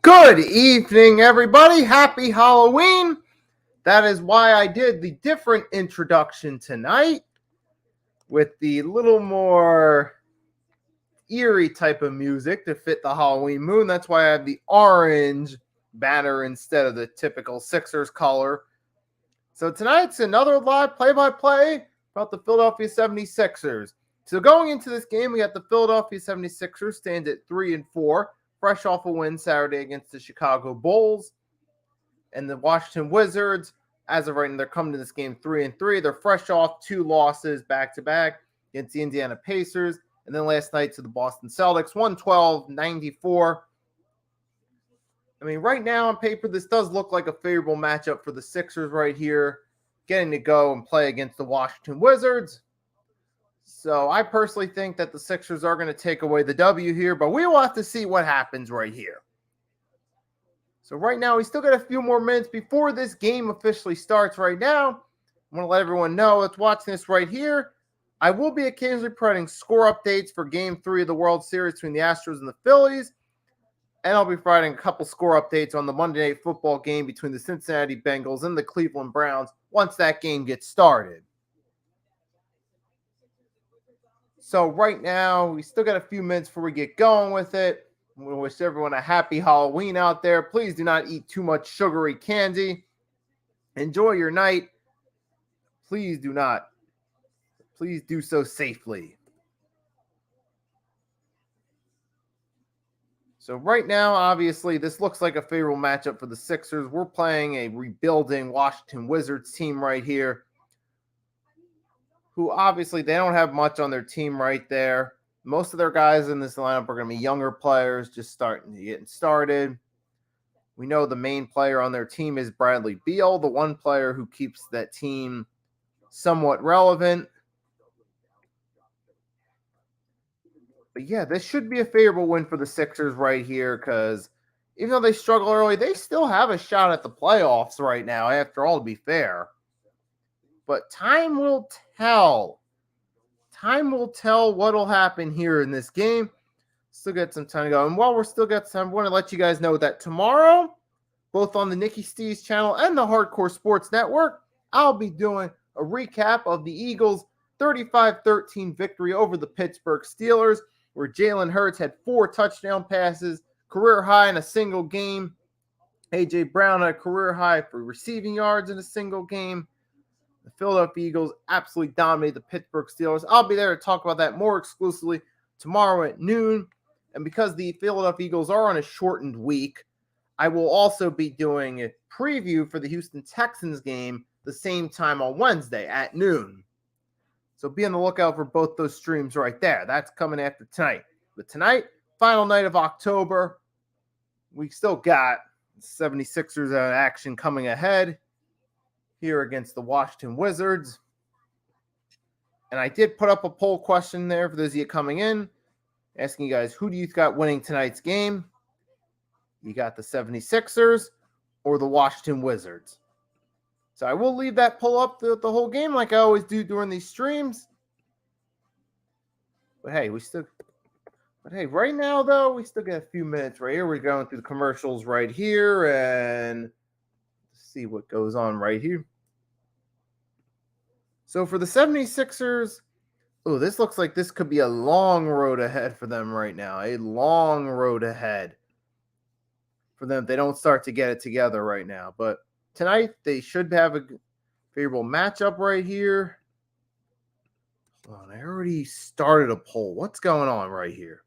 Good evening, everybody. Happy Halloween. That is why I did the different introduction tonight with the little more eerie type of music to fit the Halloween mood. That's why I have the orange banner instead of the typical Sixers color. So tonight's another live play-by-play about the Philadelphia 76ers. So going into this game, we got the Philadelphia 76ers stand at 3-4. Fresh off a win Saturday against the Chicago Bulls. And the Washington Wizards, as of right now, they're coming to this game 3-3. They're fresh off 2 losses back-to-back against the Indiana Pacers. And then last night to the Boston Celtics, 112-94. I mean, right now on paper, this does look like a favorable matchup for the Sixers right here, getting to go and play against the Washington Wizards. So I personally think that the Sixers are going to take away the W here, but we will have to see what happens right here. So right now, we still got a few more minutes before this game officially starts right now. I want to let everyone know that's watching this right here. I will be occasionally providing score updates for Game 3 of the World Series between the Astros and the Phillies. And I'll be providing a couple score updates on the Monday Night Football game between the Cincinnati Bengals and the Cleveland Browns once that game gets started. So right now, we still got a few minutes before we get going with it. We wish everyone a happy Halloween out there. Please do not eat too much sugary candy. Enjoy your night. Please do not. Please do so safely. So right now, obviously, this looks like a favorable matchup for the Sixers. We're playing a rebuilding Washington Wizards team right here, who obviously they don't have much on their team right there. Most of their guys in this lineup are going to be younger players, just getting started. We know the main player on their team is Bradley Beal, the one player who keeps that team somewhat relevant. But yeah, this should be a favorable win for the Sixers right here because even though they struggle early, they still have a shot at the playoffs right now, after all, to be fair. But time will tell. Time will tell what will happen here in this game. Still got some time to go. And while we're still got some, I want to let you guys know that tomorrow, both on the Nikki Stees channel and the Hardcore Sports Network, I'll be doing a recap of the Eagles' 35-13 victory over the Pittsburgh Steelers, where Jalen Hurts had 4 touchdown passes, career high in a single game. A.J. Brown had a career high for receiving yards in a single game. The Philadelphia Eagles absolutely dominated the Pittsburgh Steelers. I'll be there to talk about that more exclusively tomorrow at noon. And because the Philadelphia Eagles are on a shortened week, I will also be doing a preview for the Houston Texans game the same time on Wednesday at noon. So be on the lookout for both those streams right there. That's coming after tonight. But tonight, final night of October, we still got 76ers action coming ahead here against the Washington Wizards. And I did put up a poll question there for those of you coming in, asking you guys, who do you got winning tonight's game? You got the 76ers or the Washington Wizards? So I will leave that poll up the whole game like I always do during these streams. But hey, right now, though, we still got a few minutes right here. We're going through the commercials right here and see what goes on right here. So for the 76ers, this looks like this could be a long road ahead for them right now. A long road ahead for them if they don't start to get it together right now. But tonight, they should have a favorable matchup right here. Hold on, I already started a poll. What's going on right here?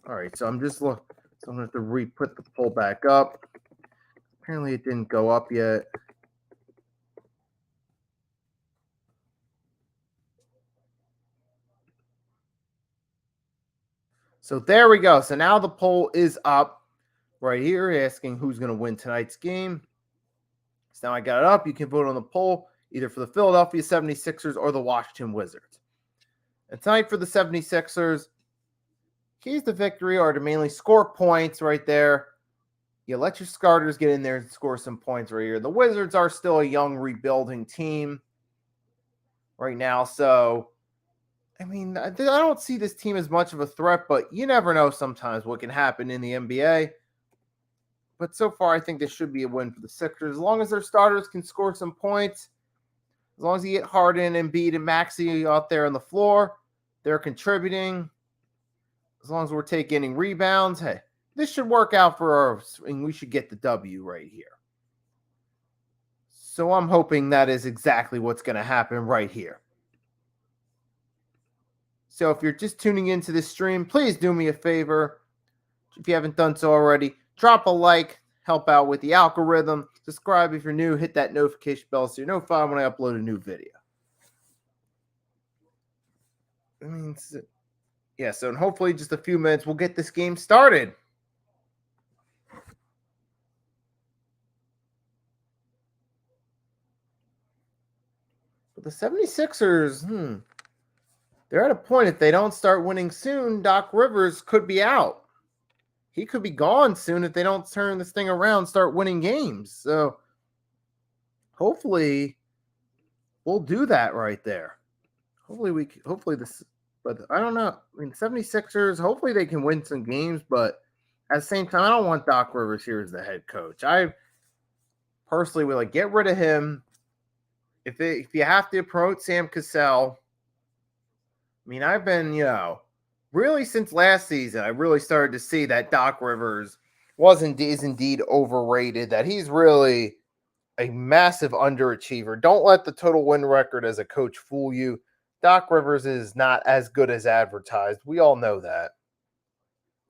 All right, so I'm just looking. So I'm going to have to put the poll back up. Apparently, it didn't go up yet. So there we go. So now the poll is up right here, asking who's going to win tonight's game. So now I got it up. You can vote on the poll either for the Philadelphia 76ers or the Washington Wizards. And tonight for the 76ers, keys to victory are to mainly score points right there. You let your starters get in there and score some points right here. The Wizards are still a young rebuilding team right now, so I mean, I don't see this team as much of a threat, but you never know sometimes what can happen in the NBA. But so far, I think this should be a win for the Sixers. As long as their starters can score some points, as long as you get Harden, Embiid, and Maxey out there on the floor, they're contributing. As long as we're taking rebounds, hey, this should work out for us, and we should get the W right here. So I'm hoping that is exactly what's going to happen right here. So if you're just tuning into this stream, please do me a favor. If you haven't done so already, drop a like, help out with the algorithm. Subscribe if you're new, hit that notification bell so you're notified when I upload a new video. I mean, yeah, so in hopefully just a few minutes, we'll get this game started. But the 76ers, they're at a point, if they don't start winning soon, Doc Rivers could be out. He could be gone soon if they don't turn this thing around, start winning games. So hopefully we'll do that right there. Hopefully this, but I don't know. I mean, 76ers, hopefully they can win some games, but at the same time, I don't want Doc Rivers here as the head coach. I personally would get rid of him. If you have to promote Sam Cassell, I mean, I've been, really since last season, I really started to see that Doc Rivers is indeed overrated, that he's really a massive underachiever. Don't let the total win record as a coach fool you. Doc Rivers is not as good as advertised. We all know that.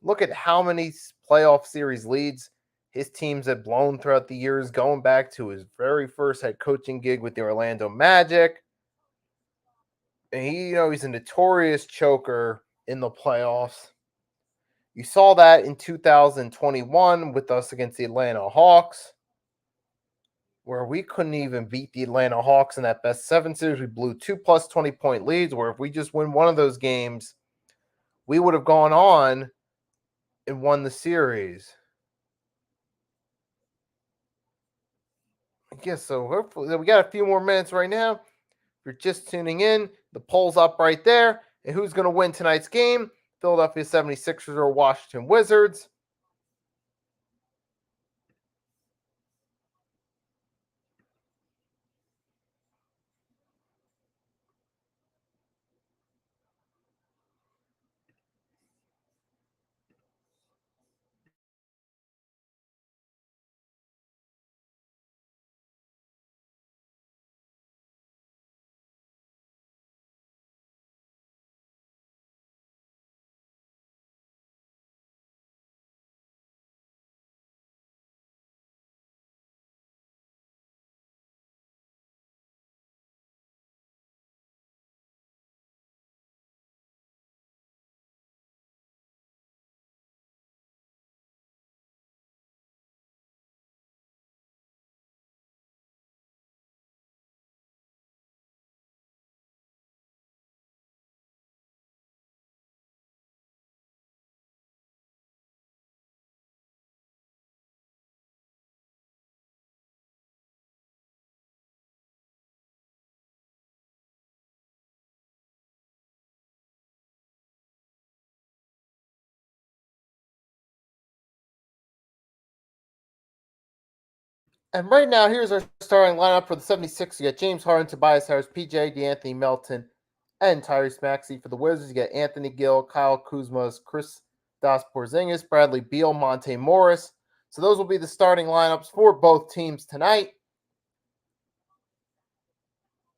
Look at how many playoff series leads his teams have blown throughout the years, going back to his very first head coaching gig with the Orlando Magic. And he's a notorious choker in the playoffs. You saw that in 2021 with us against the Atlanta Hawks, where we couldn't even beat the Atlanta Hawks in that best 7 series. We blew 2 plus 20-point leads, where if we just win one of those games, we would have gone on and won the series. I guess so. Hopefully, we got a few more minutes right now. If you're just tuning in, the poll's up right there. And who's going to win tonight's game? Philadelphia 76ers or Washington Wizards? And right now, here's our starting lineup for the 76ers. You got James Harden, Tobias Harris, PJ, DeAnthony Melton, and Tyrese Maxey. For the Wizards, you got Anthony Gill, Kyle Kuzma, Chris Porzingis, Bradley Beal, Monte Morris. So those will be the starting lineups for both teams tonight.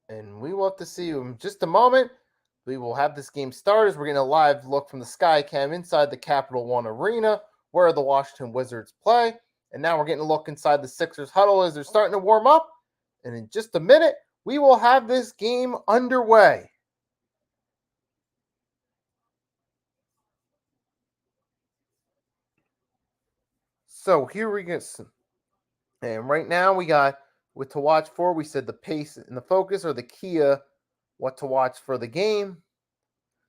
And we will have to see you in just a moment. We will have this game started. We're getting a live look from the Sky Cam inside the Capital One Arena, where the Washington Wizards play. And now we're getting a look inside the Sixers huddle as they're starting to warm up. And in just a minute, we will have this game underway. So here we go. And right now we got what to watch for. We said the pace and the focus are the key of what to watch for the game.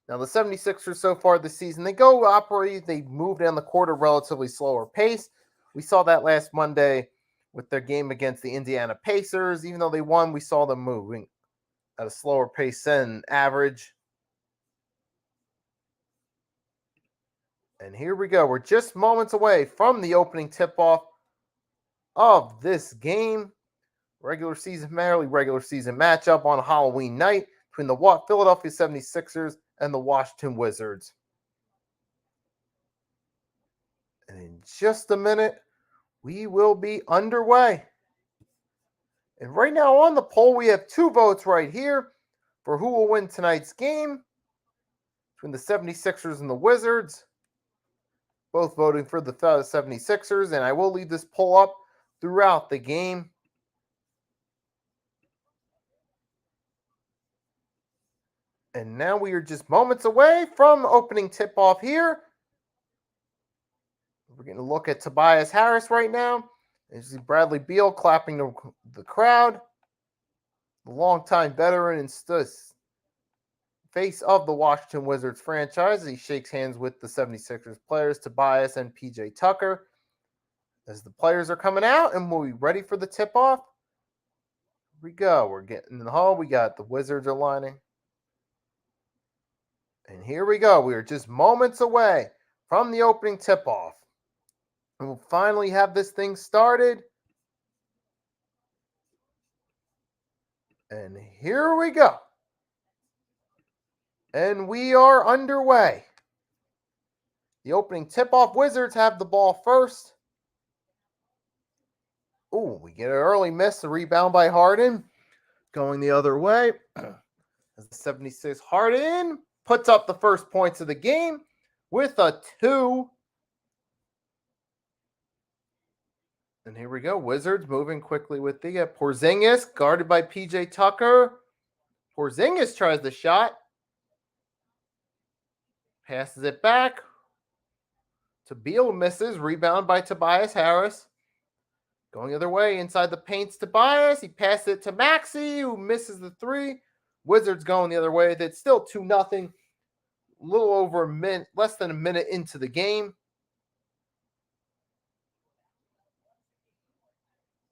Now, the 76ers so far this season, they move down the court at a relatively slower pace. We saw that last Monday with their game against the Indiana Pacers. Even though they won, we saw them moving at a slower pace than average. And here we go. We're just moments away from the opening tip-off of this game. Regular season matchup on Halloween night between the Philadelphia 76ers and the Washington Wizards. And in just a minute, we will be underway. And right now on the poll, we have 2 votes right here for who will win tonight's game between the 76ers and the Wizards. Both voting for the 76ers, and I will leave this poll up throughout the game. And now we are just moments away from opening tip-off here. We're going to look at Tobias Harris right now. You see Bradley Beal clapping the crowd. The longtime veteran and face of the Washington Wizards franchise. He shakes hands with the 76ers players, Tobias and PJ Tucker. As the players are coming out and we'll be ready for the tip-off. Here we go. We're getting in the hall. We got the Wizards aligning. And here we go. We are just moments away from the opening tip-off. And we'll finally have this thing started. And here we go. And we are underway. The opening tip-off, Wizards have the ball first. Ooh, we get an early miss, a rebound by Harden. Going the other way. As the 76 Harden puts up the first points of the game with a 2. And here we go. Wizards moving quickly with the Porzingis, guarded by PJ Tucker. Porzingis tries the shot. Passes it back to Beal, misses. Rebound by Tobias Harris. Going the other way, inside the paint's Tobias. He passes it to Maxey, who misses the 3. Wizards going the other way. It's still 2-0. A little over a minute, less than a minute into the game.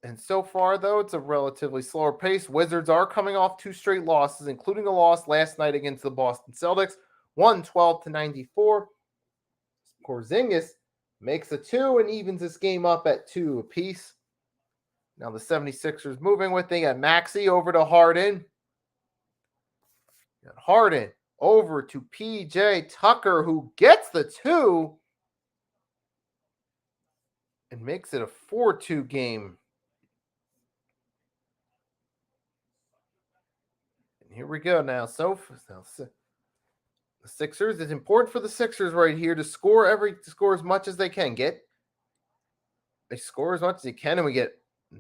And so far, though, it's a relatively slower pace. Wizards are coming off 2 straight losses, including a loss last night against the Boston Celtics, 112-94. Porzingis makes a 2 and evens this game up at 2 apiece. Now the 76ers moving with it. Got Maxey over to Harden. Got Harden over to PJ Tucker, who gets the 2 and makes it a 4-2 game. And here we go now. So the Sixers, it's important for the Sixers right here to score as much as they can. They score as much as they can, and we get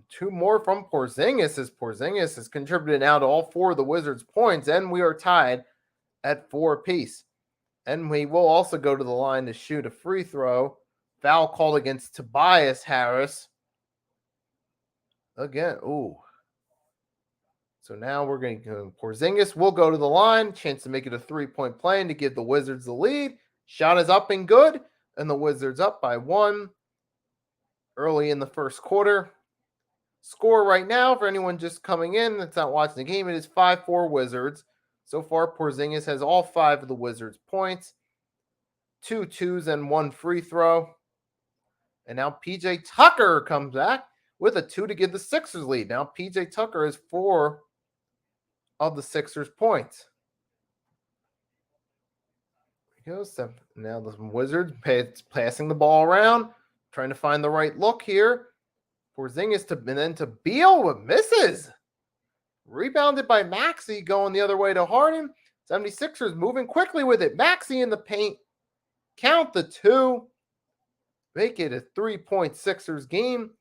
2 more from Porzingis, as Porzingis has contributed now to all 4 of the Wizards' points, and we are tied at 4 apiece. And we will also go to the line to shoot a free throw. Foul called against Tobias Harris. Again, ooh. So now we're going to go. Porzingis will go to the line. Chance to make it a 3-point play and to give the Wizards the lead. Shot is up and good. And the Wizards up by 1 early in the first quarter. Score right now for anyone just coming in that's not watching the game, it is 5-4 Wizards. So far, Porzingis has all 5 of the Wizards' points. 2 twos and 1 free throw. And now PJ Tucker comes back with a 2 to give the Sixers lead. Now PJ Tucker has 4 of the Sixers' points. There he goes. Now the Wizards passing the ball around, trying to find the right look here. Porzingis to Beal, but misses. Rebounded by Maxey, going the other way to Harden. 76ers moving quickly with it. Maxey in the paint. Count the 2. Make it a 3-point Sixers game.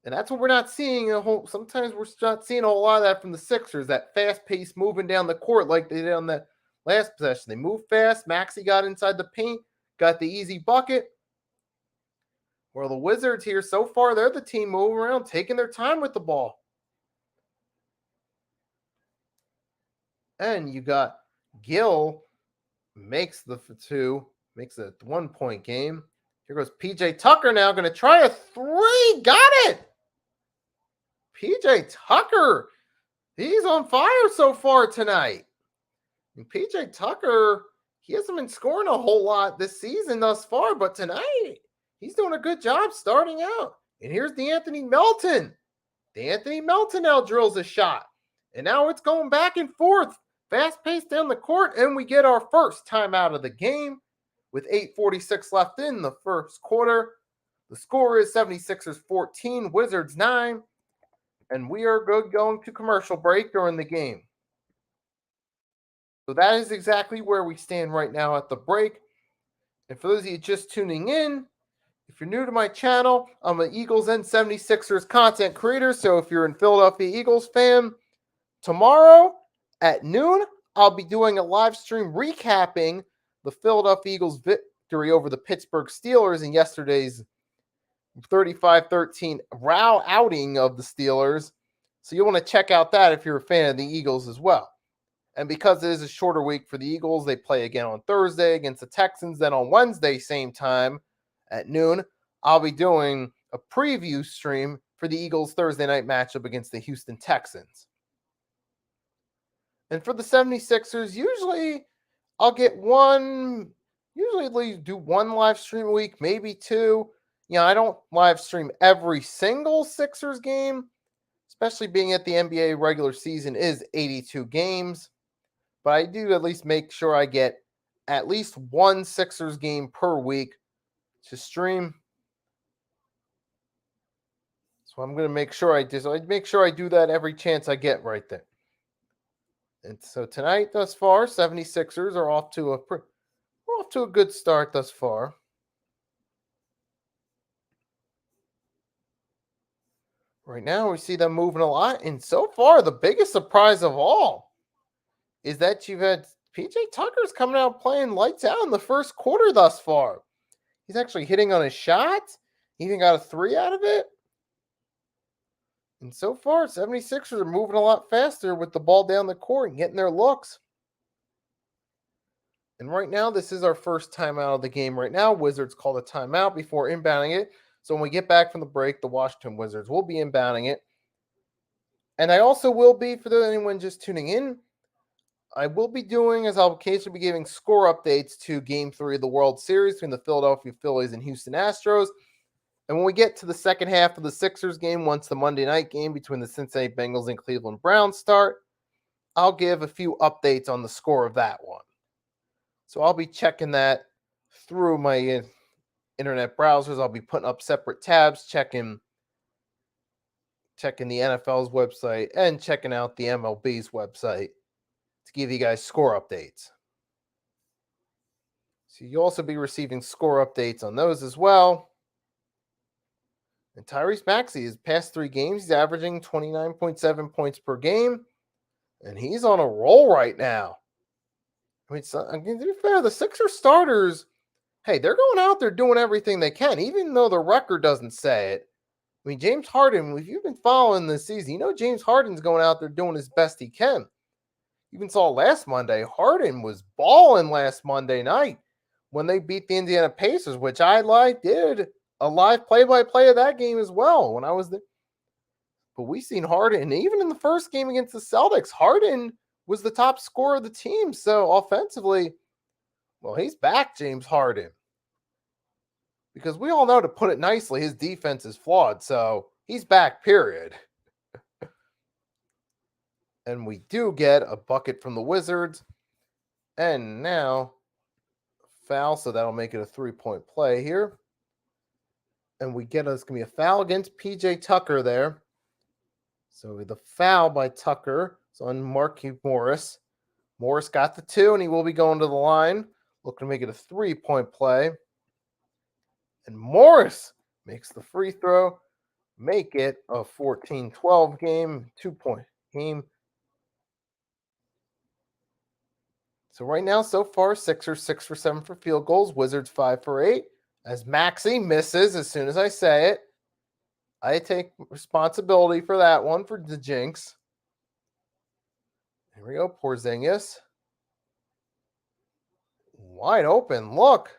And that's what we're not seeing. Sometimes we're not seeing a whole lot of that from the Sixers. That fast pace moving down the court like they did on the last possession. They moved fast. Maxey got inside the paint. Got the easy bucket. Well, the Wizards here, so far, they're the team moving around, taking their time with the ball. And you got Gill makes the 2, makes it a 1-point game. Here goes PJ Tucker now, going to try a 3. Got it! PJ Tucker, he's on fire so far tonight. And PJ Tucker, he hasn't been scoring a whole lot this season thus far, but tonight he's doing a good job starting out. And here's DeAnthony Melton. DeAnthony Melton now drills a shot. And now it's going back and forth. Fast paced down the court. And we get our first timeout of the game with 8:46 left in the first quarter. The score is 76ers 14, Wizards 9. And we are good going to commercial break during the game. So that is exactly where we stand right now at the break. And for those of you just tuning in, if you're new to my channel, I'm an Eagles and 76ers content creator. So if you're a Philadelphia Eagles fan, tomorrow at noon, I'll be doing a live stream recapping the Philadelphia Eagles victory over the Pittsburgh Steelers in yesterday's 35-13 row outing of the Steelers. So you'll want to check out that if you're a fan of the Eagles as well. And because it is a shorter week for the Eagles, they play again on Thursday against the Texans. Then on Wednesday, same time at noon, I'll be doing a preview stream for the Eagles Thursday night matchup against the Houston Texans. And for the 76ers, usually I'll get usually do one live stream a week, maybe two. I don't live stream every single Sixers game, especially being at the NBA regular season is 82 games. But I do at least make sure I get at least one Sixers game per week to stream. So I'm going to make sure I do that every chance I get right there. And so tonight, thus far, 76ers are off to a good start thus far. Right now, we see them moving a lot. And so far, the biggest surprise of all is that you've had PJ Tucker's coming out playing lights out in the first quarter thus far. He's actually hitting on his shot. He even got a 3 out of it. And so far, 76ers are moving a lot faster with the ball down the court and getting their looks. And right now, this is our first timeout of the game right now. Wizards call the timeout before inbounding it. So when we get back from the break, the Washington Wizards will be inbounding it. And I also will be, for anyone just tuning in, I will be doing, as I'll occasionally be giving score updates to Game 3 of the World Series between the Philadelphia Phillies and Houston Astros. And when we get to the second half of the Sixers game, once the Monday night game between the Cincinnati Bengals and Cleveland Browns start, I'll give a few updates on the score of that one. So I'll be checking that through my internet browsers. I'll be putting up separate tabs, checking the NFL's website and checking out the MLB's website to give you guys score updates. So you'll also be receiving score updates on those as well. And Tyrese Maxey, his past 3 games, he's averaging 29.7 points per game. And he's on a roll right now. I mean, to be fair, the Sixers starters, hey, they're going out there doing everything they can, even though the record doesn't say it. I mean, James Harden, if you've been following this season, James Harden's going out there doing his best he can. Even saw last Monday, Harden was balling last Monday night when they beat the Indiana Pacers, which I did a live play-by-play of that game as well when I was there. But we seen Harden, and even in the first game against the Celtics, Harden was the top scorer of the team. So offensively, well, he's back, James Harden. Because we all know, to put it nicely, his defense is flawed. So he's back, period. And we do get a bucket from the Wizards. And now, foul, so that'll make it a 3-point play here. And we get it's going to be a foul against PJ Tucker there. So the foul by Tucker is on Markieff Morris. Morris got the 2, and he will be going to the line, looking to make it a 3-point play. And Morris makes the free throw, make it a 14-12 game, 2-point game. So right now, so far, Sixers 6 for 7 for field goals, Wizards 5 for 8. As Maxey misses as soon as I say it. I take responsibility for that one, for the jinx. Here we go, Porzingis. Wide open, look.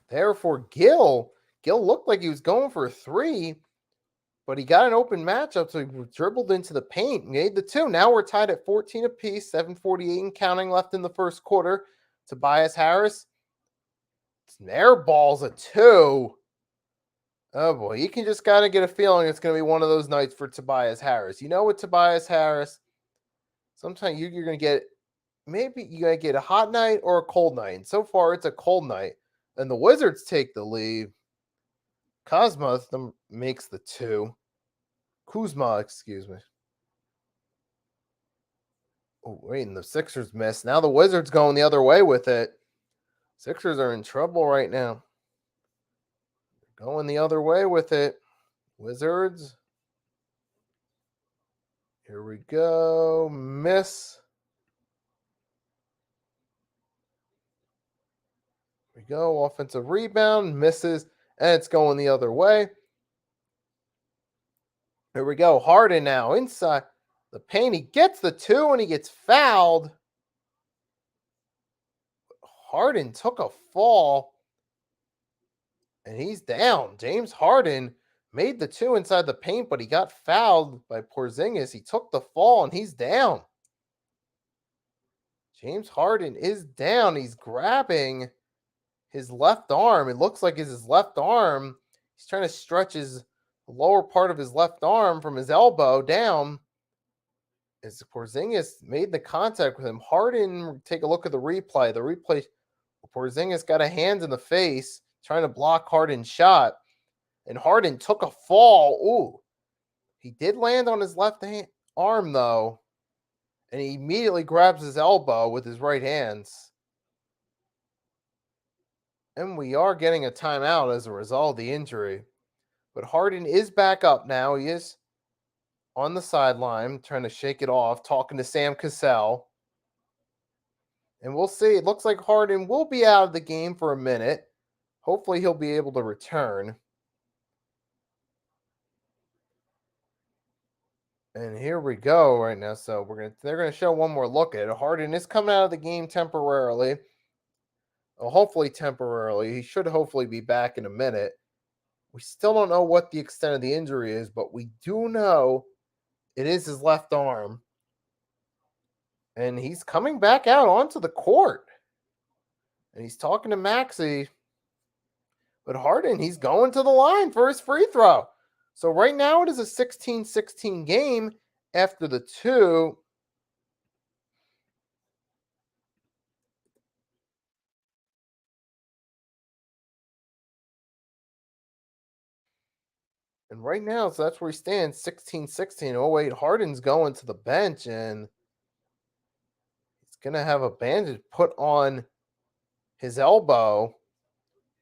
There for Gill. Gill looked like he was going for a 3. But he got an open matchup, so he dribbled into the paint, made the two. Now we're tied at 14 apiece, 7:48 and counting left in the first quarter. Tobias Harris airballs a two. Oh boy, you can just kind of get a feeling it's going to be one of those nights for Tobias Harris. You know, with Tobias Harris, sometimes you're going to get, maybe you're going to get a hot night or a cold night. And so far, it's a cold night. And the Wizards take the lead. Kuzma makes the two. Kuzma, excuse me. Oh, wait, and the Sixers miss. Now the Wizards going the other way with it. Sixers are in trouble right now. Going the other way with it. Wizards. Here we go. Miss. Here we go. Offensive rebound. Misses. And it's going the other way. Here we go. Harden now inside the paint. He gets the two and he gets fouled. Harden took a fall. And he's down. James Harden made the two inside the paint, but he got fouled by Porzingis. He took the fall, and he's down. James Harden is down. He's grabbing his left arm. It looks like it's his left arm. He's trying to stretch his lower part of his left arm from his elbow down. As Porzingis made the contact with him. Harden, take a look at the replay. The replay, Porzingis got a hand in the face, trying to block Harden's shot. And Harden took a fall. Ooh. He did land on his left arm, though. And he immediately grabs his elbow with his right hands. And we are getting a timeout as a result of the injury. But Harden is back up now. He is on the sideline, trying to shake it off, talking to Sam Cassell. And we'll see. It looks like Harden will be out of the game for a minute. Hopefully he'll be able to return. And here we go right now. So they're gonna show one more look at it. Harden is coming out of the game temporarily. Well, hopefully temporarily. He should hopefully be back in a minute. We still don't know what the extent of the injury is, but we do know it is his left arm. And he's coming back out onto the court. And he's talking to Maxey. But Harden, he's going to the line for his free throw. So right now it is a 16-16 game after the two. And right now, so that's where he stands, 16-16. Oh, wait, Harden's going to the bench, and he's going to have a bandage put on his elbow.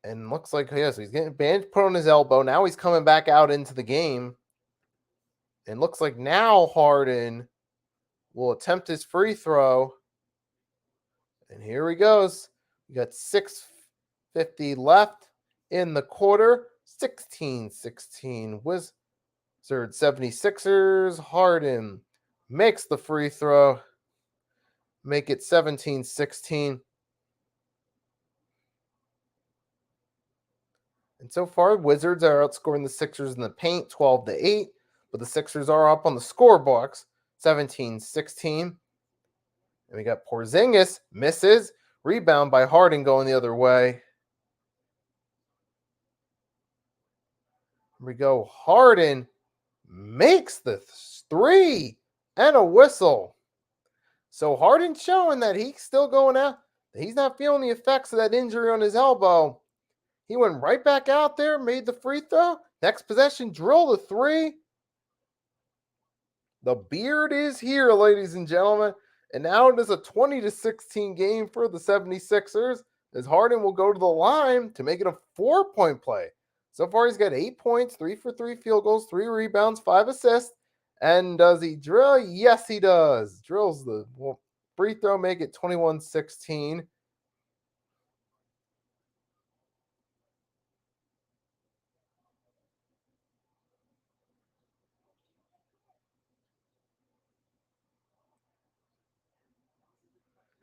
And looks like, yes, he's getting a bandage put on his elbow. Now he's coming back out into the game. And looks like now Harden will attempt his free throw. And here he goes. We got 6:50 left in the quarter. 16-16. Wizards 76ers. Harden makes the free throw. Make it 17-16. And so far, Wizards are outscoring the Sixers in the paint 12-8. But the Sixers are up on the scorebox 17-16. And we got Porzingis misses. Rebound by Harden going the other way. Here we go. Harden makes the three and a whistle. So Harden showing that he's still going out. He's not feeling the effects of that injury on his elbow. He went right back out there, made the free throw. Next possession, drill the three. The beard is here, ladies and gentlemen. And now it is a 20-16 game for the 76ers as Harden will go to the line to make it a 4-point play. So far, he's got 8 points, 3 for 3 field goals, 3 rebounds, 5 assists. And does he drill? Yes, he does. Drills the free throw, make it 21-16.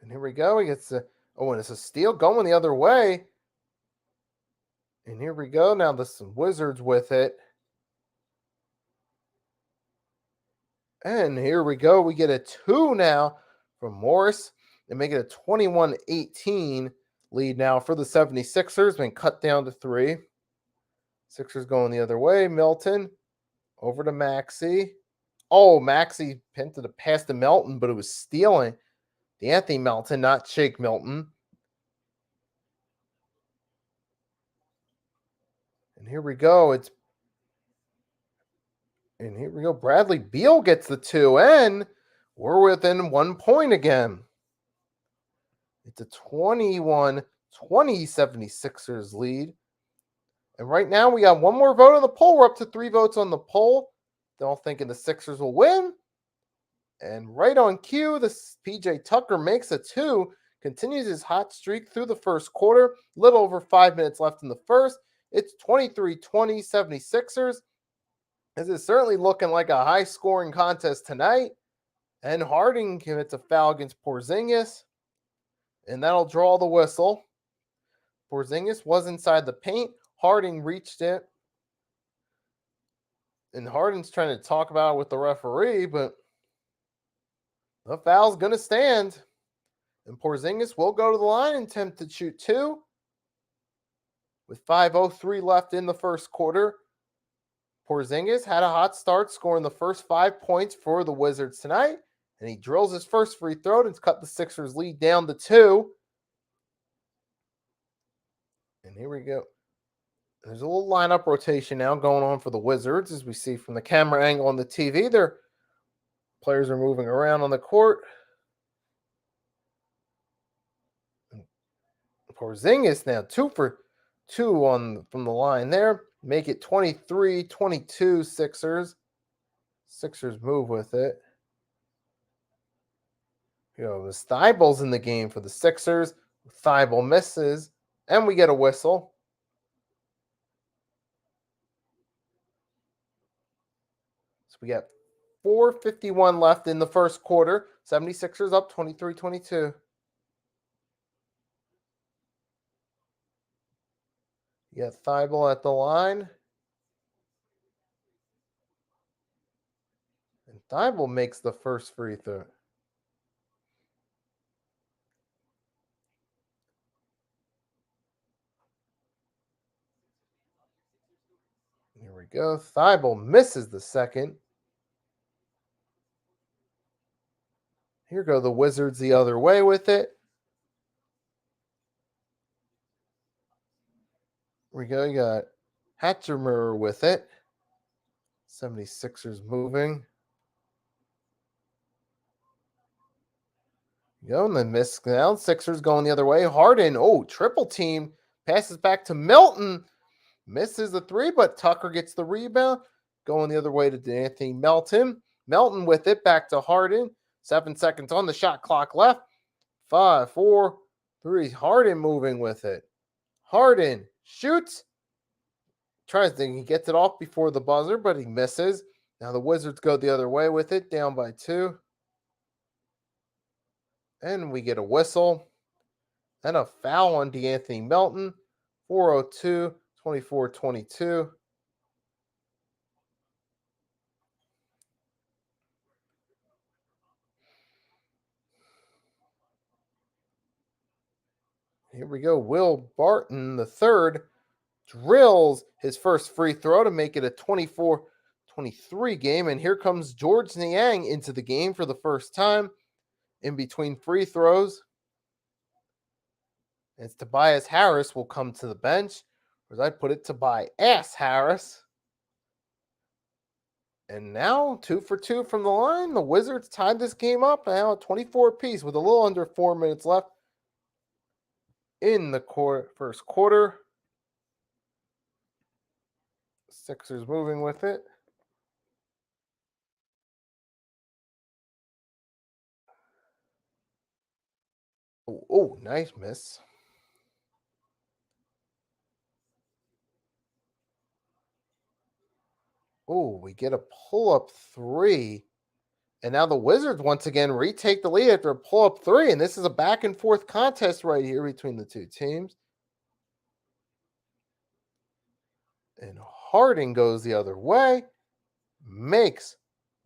And here we go. He gets and it's a steal going the other way. And here we go. Now the Wizards with it. And here we go. We get a 2 now from Morris and make it a 21-18 lead now for the 76ers. Been cut down to 3. Sixers going the other way. Milton over to Maxey. Oh, Maxey pinted a pass to Melton, but it was stealing. The Anthony Melton, not Shake Milton. And here we go. And here we go. Bradley Beal gets the 2, and we're within 1 point again. It's a 21-20 76ers lead. And right now we got one more vote on the poll. We're up to 3 votes on the poll. They're all thinking the Sixers will win. And right on cue, this PJ Tucker makes a 2, continues his hot streak through the first quarter. Little over 5 minutes left in the first. It's 23-20 76ers. This is certainly looking like a high-scoring contest tonight. And Harden commits a foul against Porzingis. And that'll draw the whistle. Porzingis was inside the paint. Harden reached it. And Harden's trying to talk about it with the referee, but the foul's going to stand. And Porzingis will go to the line and attempt to shoot 2. With 5:03 left in the first quarter, Porzingis had a hot start, scoring the first 5 points for the Wizards tonight. And he drills his first free throw to cut the Sixers' lead down to 2. And here we go. There's a little lineup rotation now going on for the Wizards, as we see from the camera angle on the TV. Their players are moving around on the court. Porzingis now 2 for 2 from the line there. Make it 23-22 Sixers. Sixers move with it. You know, the Thybulle's in the game for the Sixers. Thybulle misses, and we get a whistle. So we got 4:51 left in the first quarter. 76ers up 23-22. You got Thybulle at the line. And Thybulle makes the first free throw. Here we go. Thybulle misses the second. Here go the Wizards the other way with it. Here we go. You got Hatchemer with it. 76ers moving. You go, and then miss down. Sixers going the other way. Harden, triple team. Passes back to Milton. Misses the 3, but Tucker gets the rebound. Going the other way to Anthony Melton. Melton with it. Back to Harden. 7 seconds on the shot clock left. 5, 4, 3. Harden moving with it. Harden shoots. He gets it off before the buzzer, but he misses. Now the Wizards go the other way with it. Down by 2. And we get a whistle. And a foul on DeAnthony Melton. 4:02, 24-22. Here we go. Will Barton, the third, drills his first free throw to make it a 24-23 game. And here comes Georges Niang into the game for the first time in between free throws. As Tobias Harris will come to the bench, or as I put it, Tobias Harris. And now 2 for 2 from the line. The Wizards tied this game up now at 24 apiece with a little under 4 minutes left in the first quarter. Sixers moving with it. Oh, nice miss. Oh, we get a pull-up 3. And now the Wizards once again retake the lead after a pull-up 3. And this is a back-and-forth contest right here between the two teams. And Harden goes the other way. Makes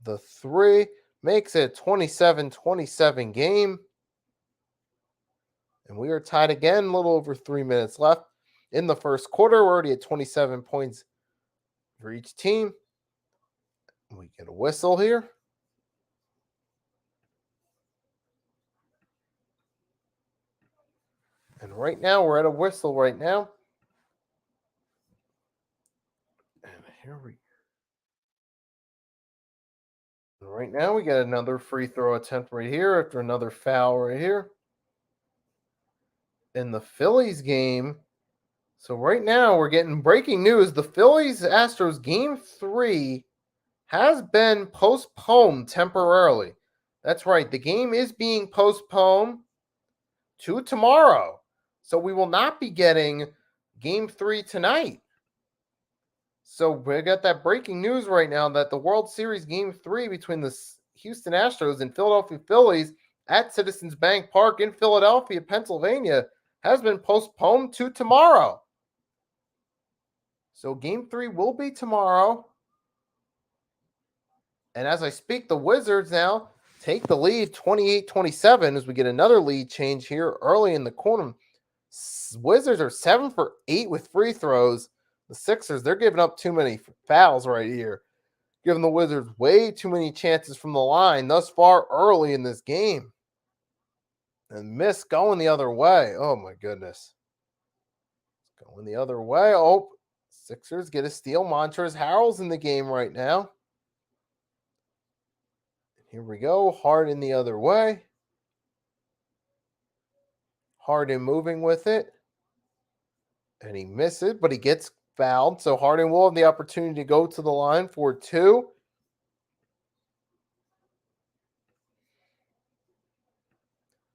the 3 makes it a 27-27 game. And we are tied again, a little over 3 minutes left in the first quarter. We're already at 27 points for each team. We get a whistle here. And right now, we're at a whistle right now. And here we go. Right now, we got another free throw attempt right here after another foul right here. In the Phillies game. So right now, we're getting breaking news. The Phillies-Astros game 3 has been postponed temporarily. That's right. The game is being postponed to tomorrow. So we will not be getting game 3 tonight. So we got that breaking news right now that the World Series game 3 between the Houston Astros and Philadelphia Phillies at Citizens Bank Park in Philadelphia, Pennsylvania, has been postponed to tomorrow. So game 3 will be tomorrow. And as I speak, the Wizards now take the lead 28-27 as we get another lead change here early in the quarter. Wizards are 7 for 8 with free throws. The Sixers, they're giving up too many fouls right here, giving the Wizards way too many chances from the line thus far early in this game. And miss going the other way. Oh, my goodness. Going the other way. Oh, Sixers get a steal. Montrezl Harrell's in the game right now. Here we go. Harden the other way. Harden moving with it. And he misses, but he gets fouled. So Harden will have the opportunity to go to the line for 2.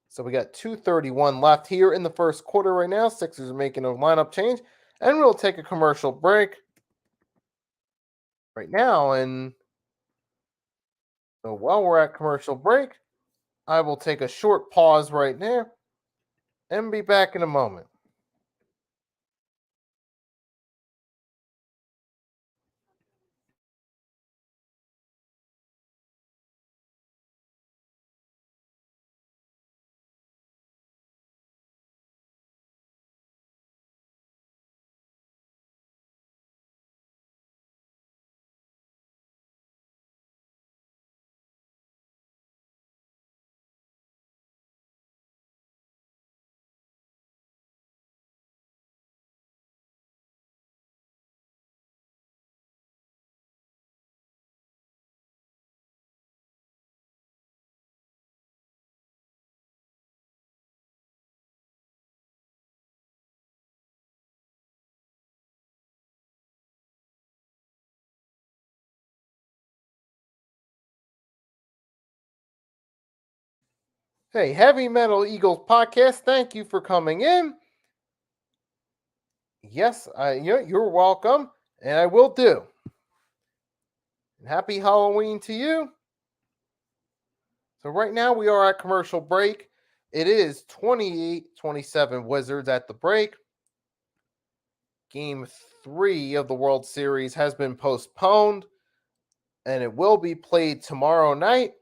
So we got 2:31 left here in the first quarter right now. Sixers are making a lineup change. And we'll take a commercial break right now. And so while we're at commercial break, I will take a short pause right there and be back in a moment. Hey, Heavy Metal Eagles podcast, thank you for coming in. Yes, you're welcome, and I will do. And happy Halloween to you. So right now we are at commercial break. It is 28-27 Wizards at the break. Game 3 of the World Series has been postponed, and it will be played tomorrow night.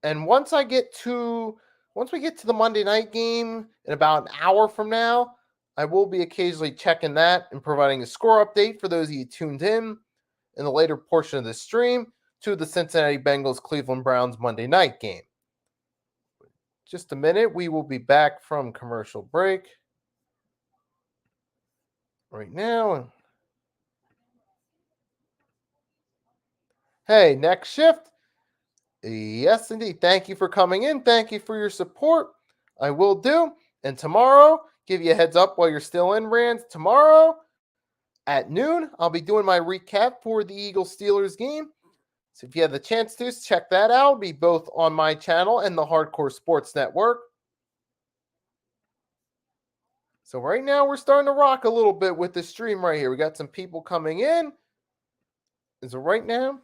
And once we get to the Monday night game in about an hour from now, I will be occasionally checking that and providing a score update for those of you tuned in the later portion of the stream to the Cincinnati Bengals Cleveland Browns Monday night game. Just a minute, we will be back from commercial break right now. Hey, next shift. Yes, indeed. Thank you for coming in. Thank you for your support. I will do. And tomorrow, give you a heads up while you're still in, Rands. Tomorrow at noon, I'll be doing my recap for the Eagles-Steelers game. So if you have the chance to, check that out. It'll be both on my channel and the Hardcore Sports Network. So right now, we're starting to rock a little bit with the stream right here. We got some people coming in. So right now,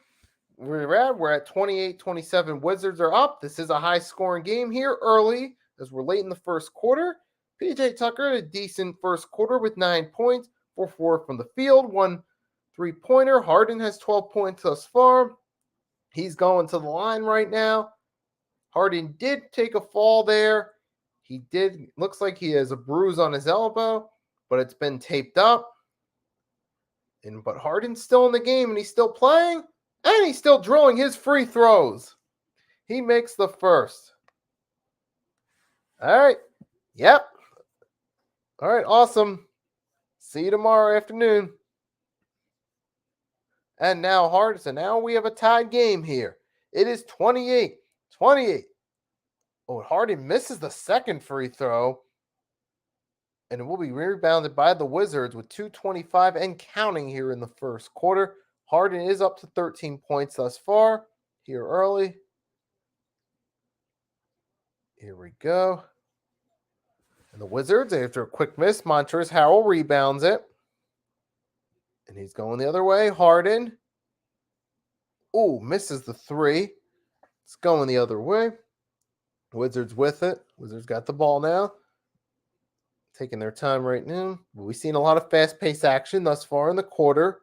we're at 28-27. Wizards are up. This is a high-scoring game here early as we're late in the first quarter. PJ Tucker had a decent first quarter with 9 points, 4-4 from the field, 1 Three-pointer. Harden has 12 points thus far. He's going to the line right now. Harden did take a fall there. He did. Looks like he has a bruise on his elbow, but it's been taped up. But Harden's still in the game, and he's still playing, and he's still drilling his free throws. He makes the first. All right. Yep. All right. Awesome. See you tomorrow afternoon. And now Harden. So now we have a tied game here. It is 28-28. Oh, Harden misses the second free throw. And it will be rebounded by the Wizards with 2:25 and counting here in the first quarter. Harden is up to 13 points thus far here early. Here we go. And the Wizards, after a quick miss, Montrezl Harrell rebounds it. And he's going the other way. Harden. Oh, misses the three. It's going the other way. Wizards with it. Wizards got the ball now. Taking their time right now. We've seen a lot of fast-paced action thus far in the quarter.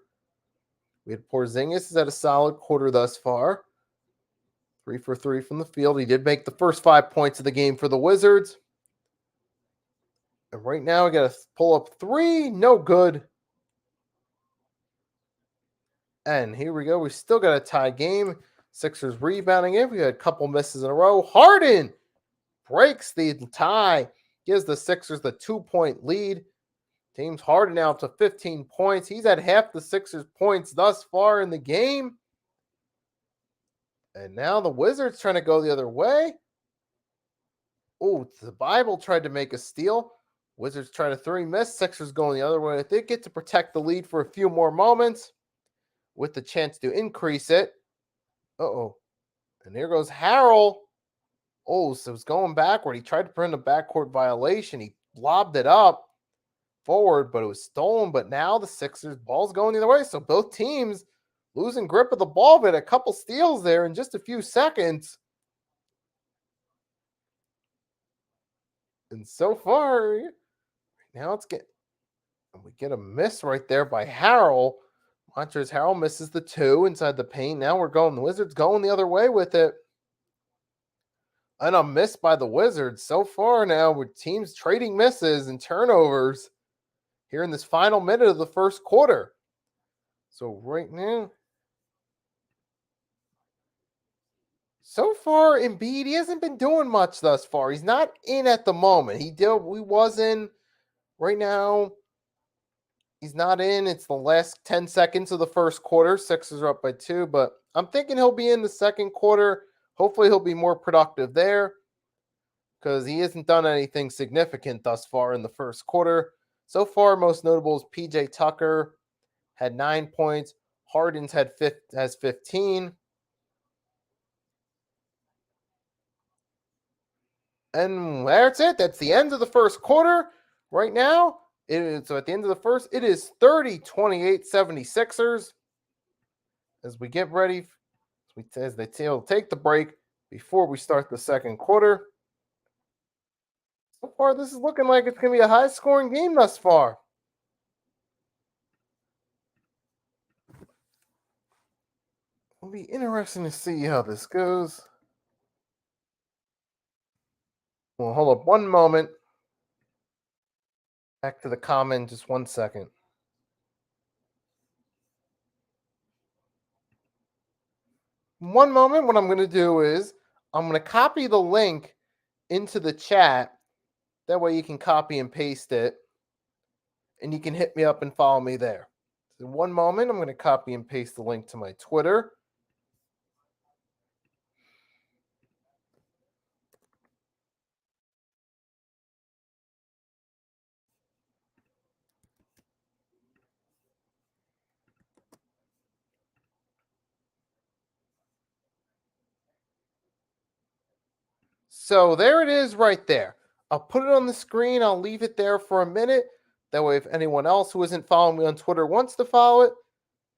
We had Porzingis is at a solid quarter thus far. 3 for 3 from the field. He did make the first 5 points of the game for the Wizards. And right now we got to pull up 3. No good. And here we go. We still got a tie game. Sixers rebounding it. We had a couple misses in a row. Harden breaks the tie. Gives the Sixers the 2-point lead. James Harden now up to 15 points. He's at half the Sixers' points thus far in the game. And now the Wizards trying to go the other way. Oh, the Bible tried to make a steal. Wizards try to 3 miss. Sixers going the other way. They get to protect the lead for a few more moments with the chance to increase it. Uh-oh. And there goes Harrell. Oh, so it's going backward. He tried to prevent a backcourt violation. He lobbed it up forward, but it was stolen. But now the Sixers ball's going the other way. So both teams losing grip of the ball, but a couple steals there in just a few seconds. And so far, now we get a miss right there by Harrell. Montrezl Harrell misses the 2 inside the paint. Now the Wizards going the other way with it. And a miss by the Wizards. So far now, with teams trading misses and turnovers here in this final minute of the first quarter. So right now, so far, Embiid, he hasn't been doing much thus far. He's not in at the moment. He was in right now. He's not in. It's the last 10 seconds of the first quarter. Sixers are up by 2, but I'm thinking he'll be in the second quarter. Hopefully he'll be more productive there because he hasn't done anything significant thus far in the first quarter. So far, most notable is PJ Tucker had 9 points. Harden's has 15. And that's it. That's the end of the first quarter. Right now, so at the end of the first, it is 30-28 76ers. As we get ready, as they take the break before we start the second quarter. So far, this is looking like it's going to be a high-scoring game thus far. It'll be interesting to see how this goes. Well, hold up one moment. Back to the comment, just 1 second. One moment, what I'm going to do is I'm going to copy the link into the chat. That way you can copy and paste it. And you can hit me up and follow me there. So one moment, I'm going to copy and paste the link to my Twitter. So there it is right there. I'll put it on the screen. I'll leave it there for a minute. That way, if anyone else who isn't following me on Twitter wants to follow it,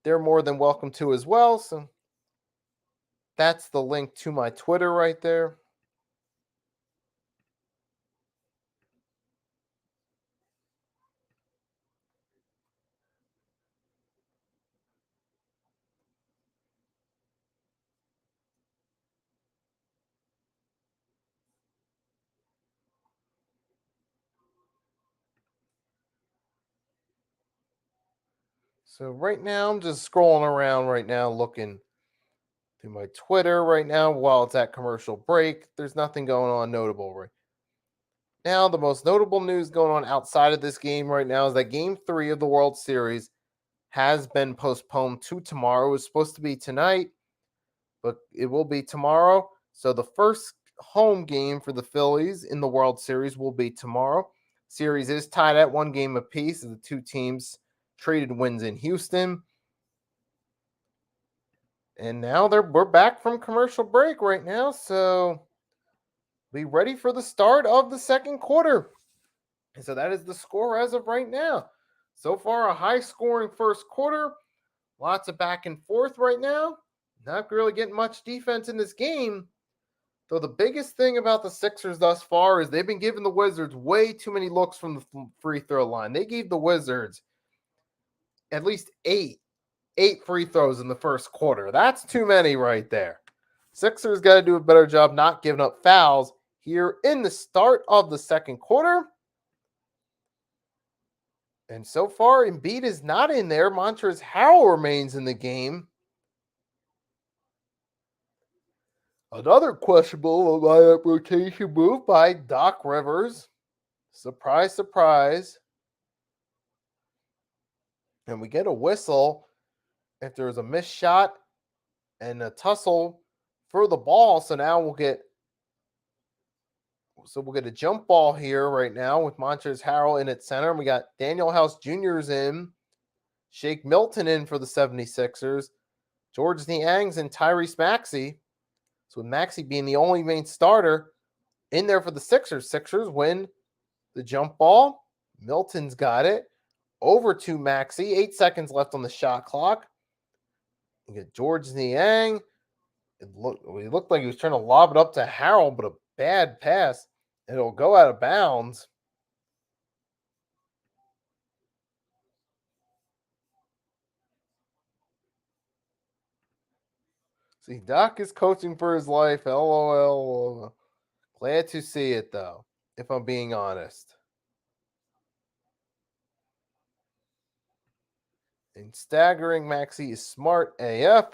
they're more than welcome to as well. So that's the link to my Twitter right there. So right now, I'm just scrolling around right now, looking through my Twitter right now while it's at commercial break. There's nothing going on notable right now. The most notable news going on outside of this game right now is that Game 3 of the World Series has been postponed to tomorrow. It was supposed to be tonight, but it will be tomorrow. So the first home game for the Phillies in the World Series will be tomorrow. Series is tied at 1 game apiece as the two teams traded wins in Houston. And now we're back from commercial break right now, so be ready for the start of the second quarter. And so that is the score as of right now. So far, a high scoring first quarter. Lots of back and forth right now. Not really getting much defense in this game. Though the biggest thing about the Sixers thus far is they've been giving the Wizards way too many looks from the free throw line. They gave the Wizards at least eight free throws in the first quarter. That's too many right there. Sixers got to do a better job not giving up fouls here in the start of the second quarter. And so far, Embiid is not in there. Montrezl Harrell remains in the game. Another questionable rotation move by Doc Rivers. Surprise, surprise. And we get a whistle if there's a missed shot and a tussle for the ball. So now we'll get a jump ball here right now with Montrezl Harrell in at center. And we got Daniel House Jr.'s in, Shake Milton in for the 76ers, George Niang's and Tyrese Maxey. So with Maxey being the only main starter in there for the Sixers, Sixers win the jump ball. Milton's got it. Over to Maxey. 8 seconds left on the shot clock. You get George Niang. It looked like he was trying to lob it up to Harrell, but a bad pass. It'll go out of bounds. See, Doc is coaching for his life. LOL. Glad to see it, though, if I'm being honest. And staggering Maxey is smart AF.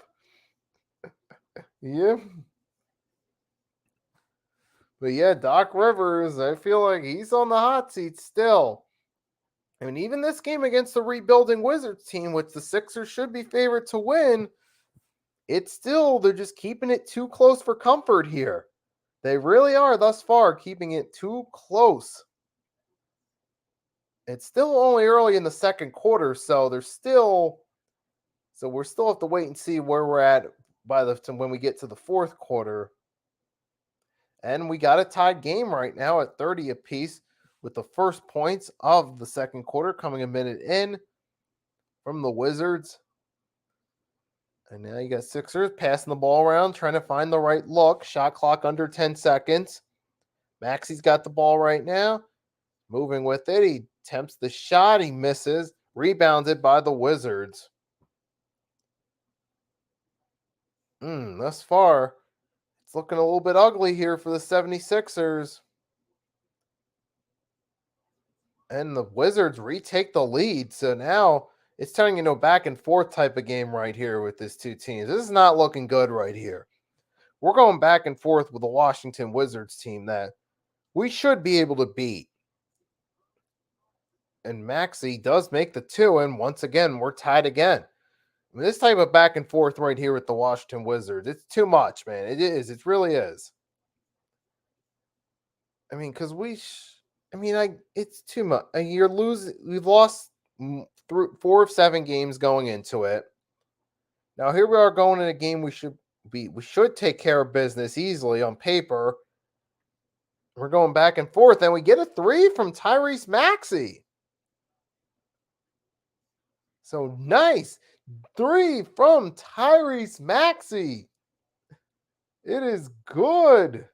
Yeah. But yeah, Doc Rivers, I feel like he's on the hot seat still. I mean, even this game against the rebuilding Wizards team, which the Sixers should be favored to win, they're just keeping it too close for comfort here. They really are thus far keeping it too close. It's still only early in the second quarter, so we're still have to wait and see where we're at when we get to the fourth quarter. And we got a tied game right now at 30 apiece with the first points of the second quarter coming a minute in from the Wizards. And now you got Sixers passing the ball around, trying to find the right look. Shot clock under 10 seconds. Maxey's got the ball right now. Moving with it. He attempts the shot. He misses. Rebounded by the Wizards. Thus far, it's looking a little bit ugly here for the 76ers. And the Wizards retake the lead. So now it's turning back and forth type of game right here with these two teams. This is not looking good right here. We're going back and forth with the Washington Wizards team that we should be able to beat. And Maxey does make the 2, and once again, we're tied again. I mean, this type of back and forth right here with the Washington Wizards, it's too much, man. It is. It really is. I mean, because it's too much. You're losing. We've lost through 4 of 7 games going into it. Now here we are going in a game we should take care of business easily on paper. We're going back and forth, and we get a 3 from Tyrese Maxey. So nice 3 from Tyrese Maxey. It is good.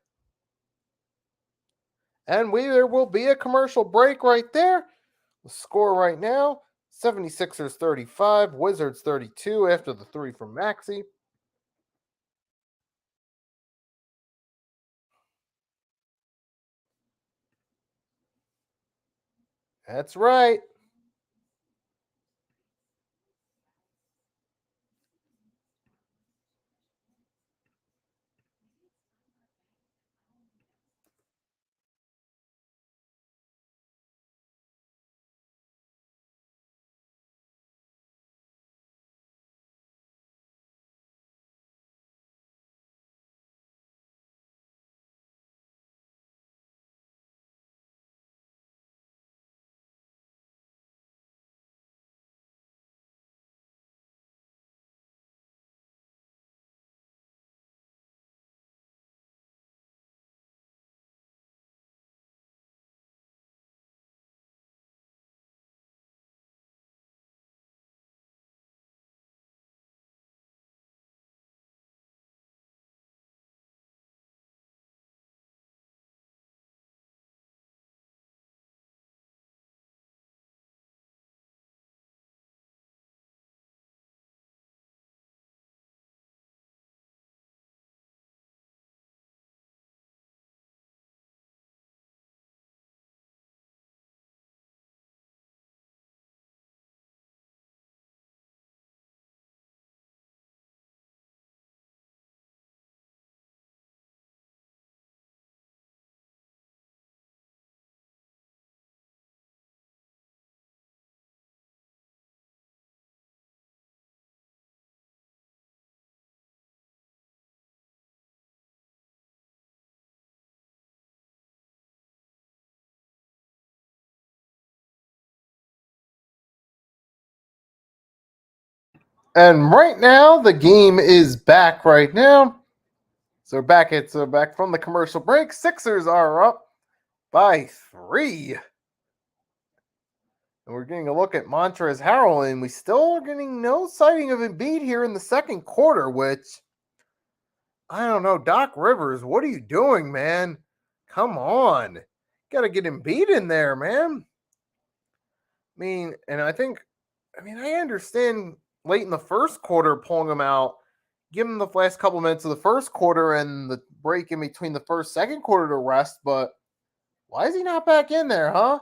And there will be a commercial break right there. The score right now, 76ers 35, Wizards 32 after the 3 from Maxey. That's right. And right now, the game is back right now. So we're back. It's back from the commercial break. Sixers are up by 3. And we're getting a look at Montrezl Harrell, and we still are getting no sighting of Embiid here in the second quarter, which, I don't know. Doc Rivers, what are you doing, man? Come on. Got to get Embiid in there, man. I understand late in the first quarter pulling him out, give him the last couple minutes of the first quarter and the break in between the second quarter to rest, but why is he not back in there, huh?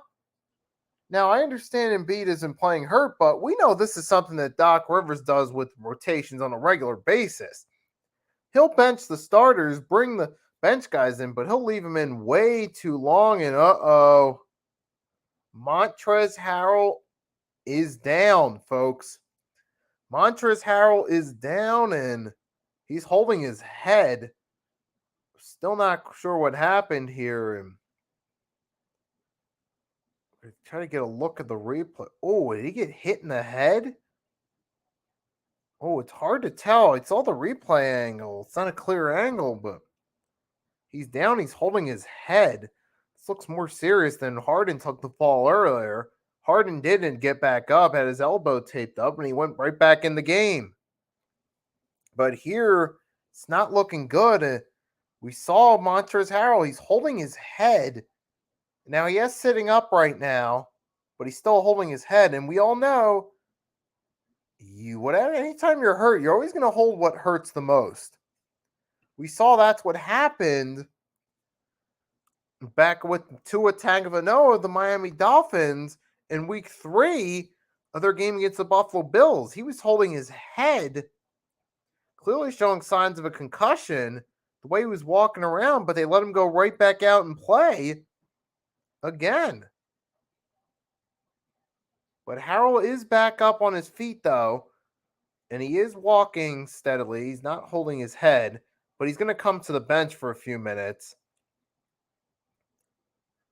Now, I understand Embiid isn't playing hurt, but we know this is something that Doc Rivers does with rotations on a regular basis. He'll bench the starters, bring the bench guys in, but he'll leave them in way too long, and Montrezl Harrell is down, folks. Montrezl Harrell is down, and he's holding his head. Still not sure what happened here. And try to get a look at the replay. Oh, did he get hit in the head? Oh, it's hard to tell. It's all the replay angle. It's not a clear angle, but he's down. He's holding his head. This looks more serious than Harden took the fall earlier. Harden didn't get back up, had his elbow taped up, and he went right back in the game. But here, it's not looking good. We saw Montrezl Harrell. He's holding his head. Now, he is sitting up right now, but he's still holding his head. And we all know, anytime you're hurt, you're always going to hold what hurts the most. We saw that's what happened back with Tua Tagovailoa of the Miami Dolphins in week 3 of their game against the Buffalo Bills. He was holding his head, clearly showing signs of a concussion, the way he was walking around, but they let him go right back out and play again. But Harrell is back up on his feet, though, and he is walking steadily. He's not holding his head, but he's going to come to the bench for a few minutes.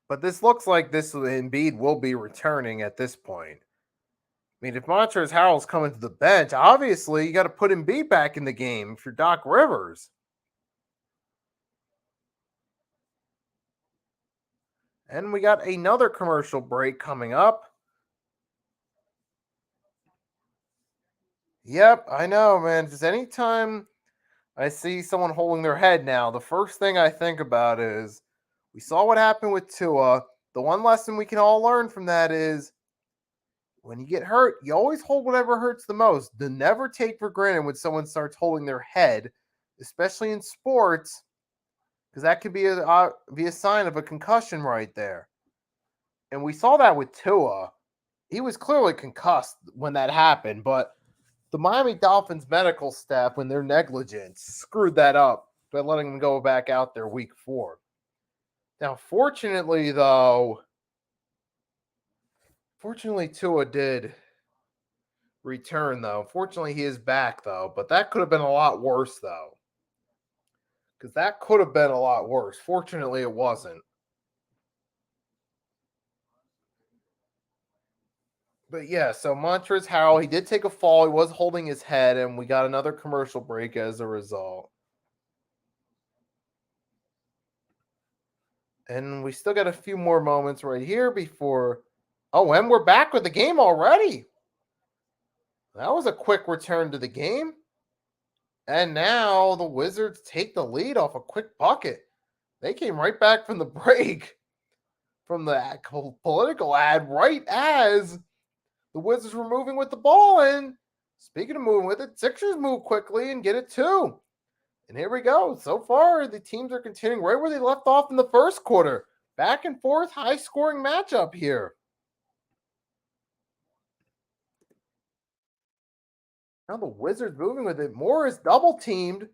But this looks like this Embiid will be returning at this point. I mean, if Montrezl Harrell's coming to the bench, obviously you got to put Embiid back in the game if you're Doc Rivers. And we got another commercial break coming up. Yep, I know, man. Just anytime I see someone holding their head now, the first thing I think about is we saw what happened with Tua. The one lesson we can all learn from that is when you get hurt, you always hold whatever hurts the most. Do never take for granted when someone starts holding their head, especially in sports, because that could be a sign of a concussion right there. And we saw that with Tua. He was clearly concussed when that happened, but the Miami Dolphins medical staff, when their negligence, screwed that up by letting him go back out there week 4. Now, fortunately, Tua did return, though. Fortunately, he is back, though. But that could have been a lot worse, though. Because that could have been a lot worse. Fortunately, it wasn't. But yeah, so Montrezl Harrell, he did take a fall. He was holding his head, and we got another commercial break as a result. And we still got a few more moments right here before. Oh, and we're back with the game already. That was a quick return to the game. And now the Wizards take the lead off a quick bucket. They came right back from the break from the political ad right as the Wizards were moving with the ball. And speaking of moving with it, Sixers move quickly and get it too. And here we go. So far, the teams are continuing right where they left off in the first quarter. Back and forth, high-scoring matchup here. Now the Wizards moving with it. Morris double-teamed,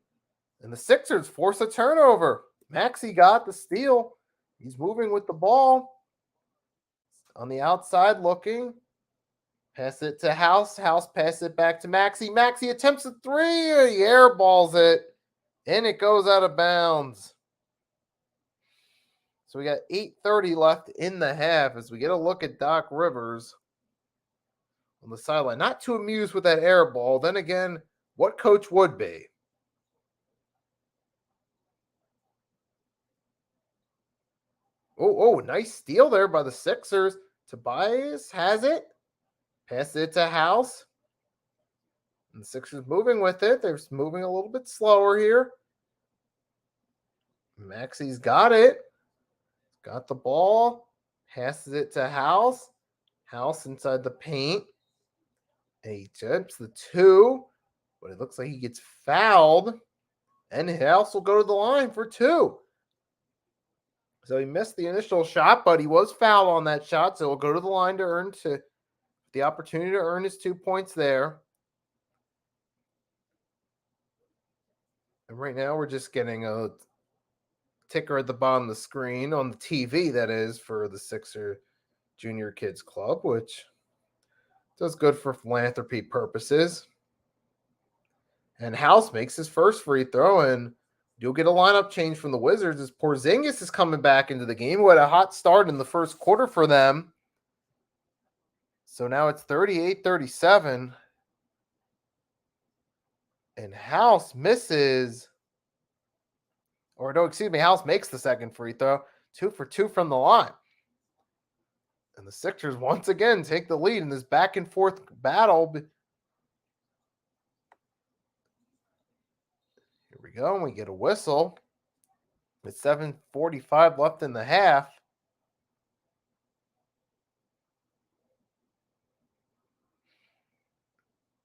and the Sixers force a turnover. Maxey got the steal. He's moving with the ball. On the outside looking. Pass it to House. House pass it back to Maxey. Maxey attempts a 3. He airballs it. And it goes out of bounds. So we got 8:30 left in the half as we get a look at Doc Rivers. on the sideline, not too amused with that air ball. Then again, what coach would be? Oh, nice steal there by the Sixers. Tobias has it. Pass it to House. And the Sixers moving with it. They're moving a little bit slower here. Maxi's got it. Got the ball. Passes it to House. House inside the paint. And he tips the 2. But it looks like he gets fouled. And House will go to the line for 2. So he missed the initial shot, but he was fouled on that shot. So he'll go to the line to earn the opportunity to earn his 2 points there. And right now we're just getting a ticker at the bottom of the screen on the TV, that is, for the Sixer Junior Kids Club, which does good for philanthropy purposes. And House makes his first free throw, and you'll get a lineup change from the Wizards as Porzingis is coming back into the game, who had a hot start in the first quarter for them. So now it's 38-37. And House misses. Or no, excuse me, House makes the second free throw. 2 for 2 from the line. And the Sixers once again take the lead in this back and forth battle. Here we go, and we get a whistle. With 7:45 left in the half.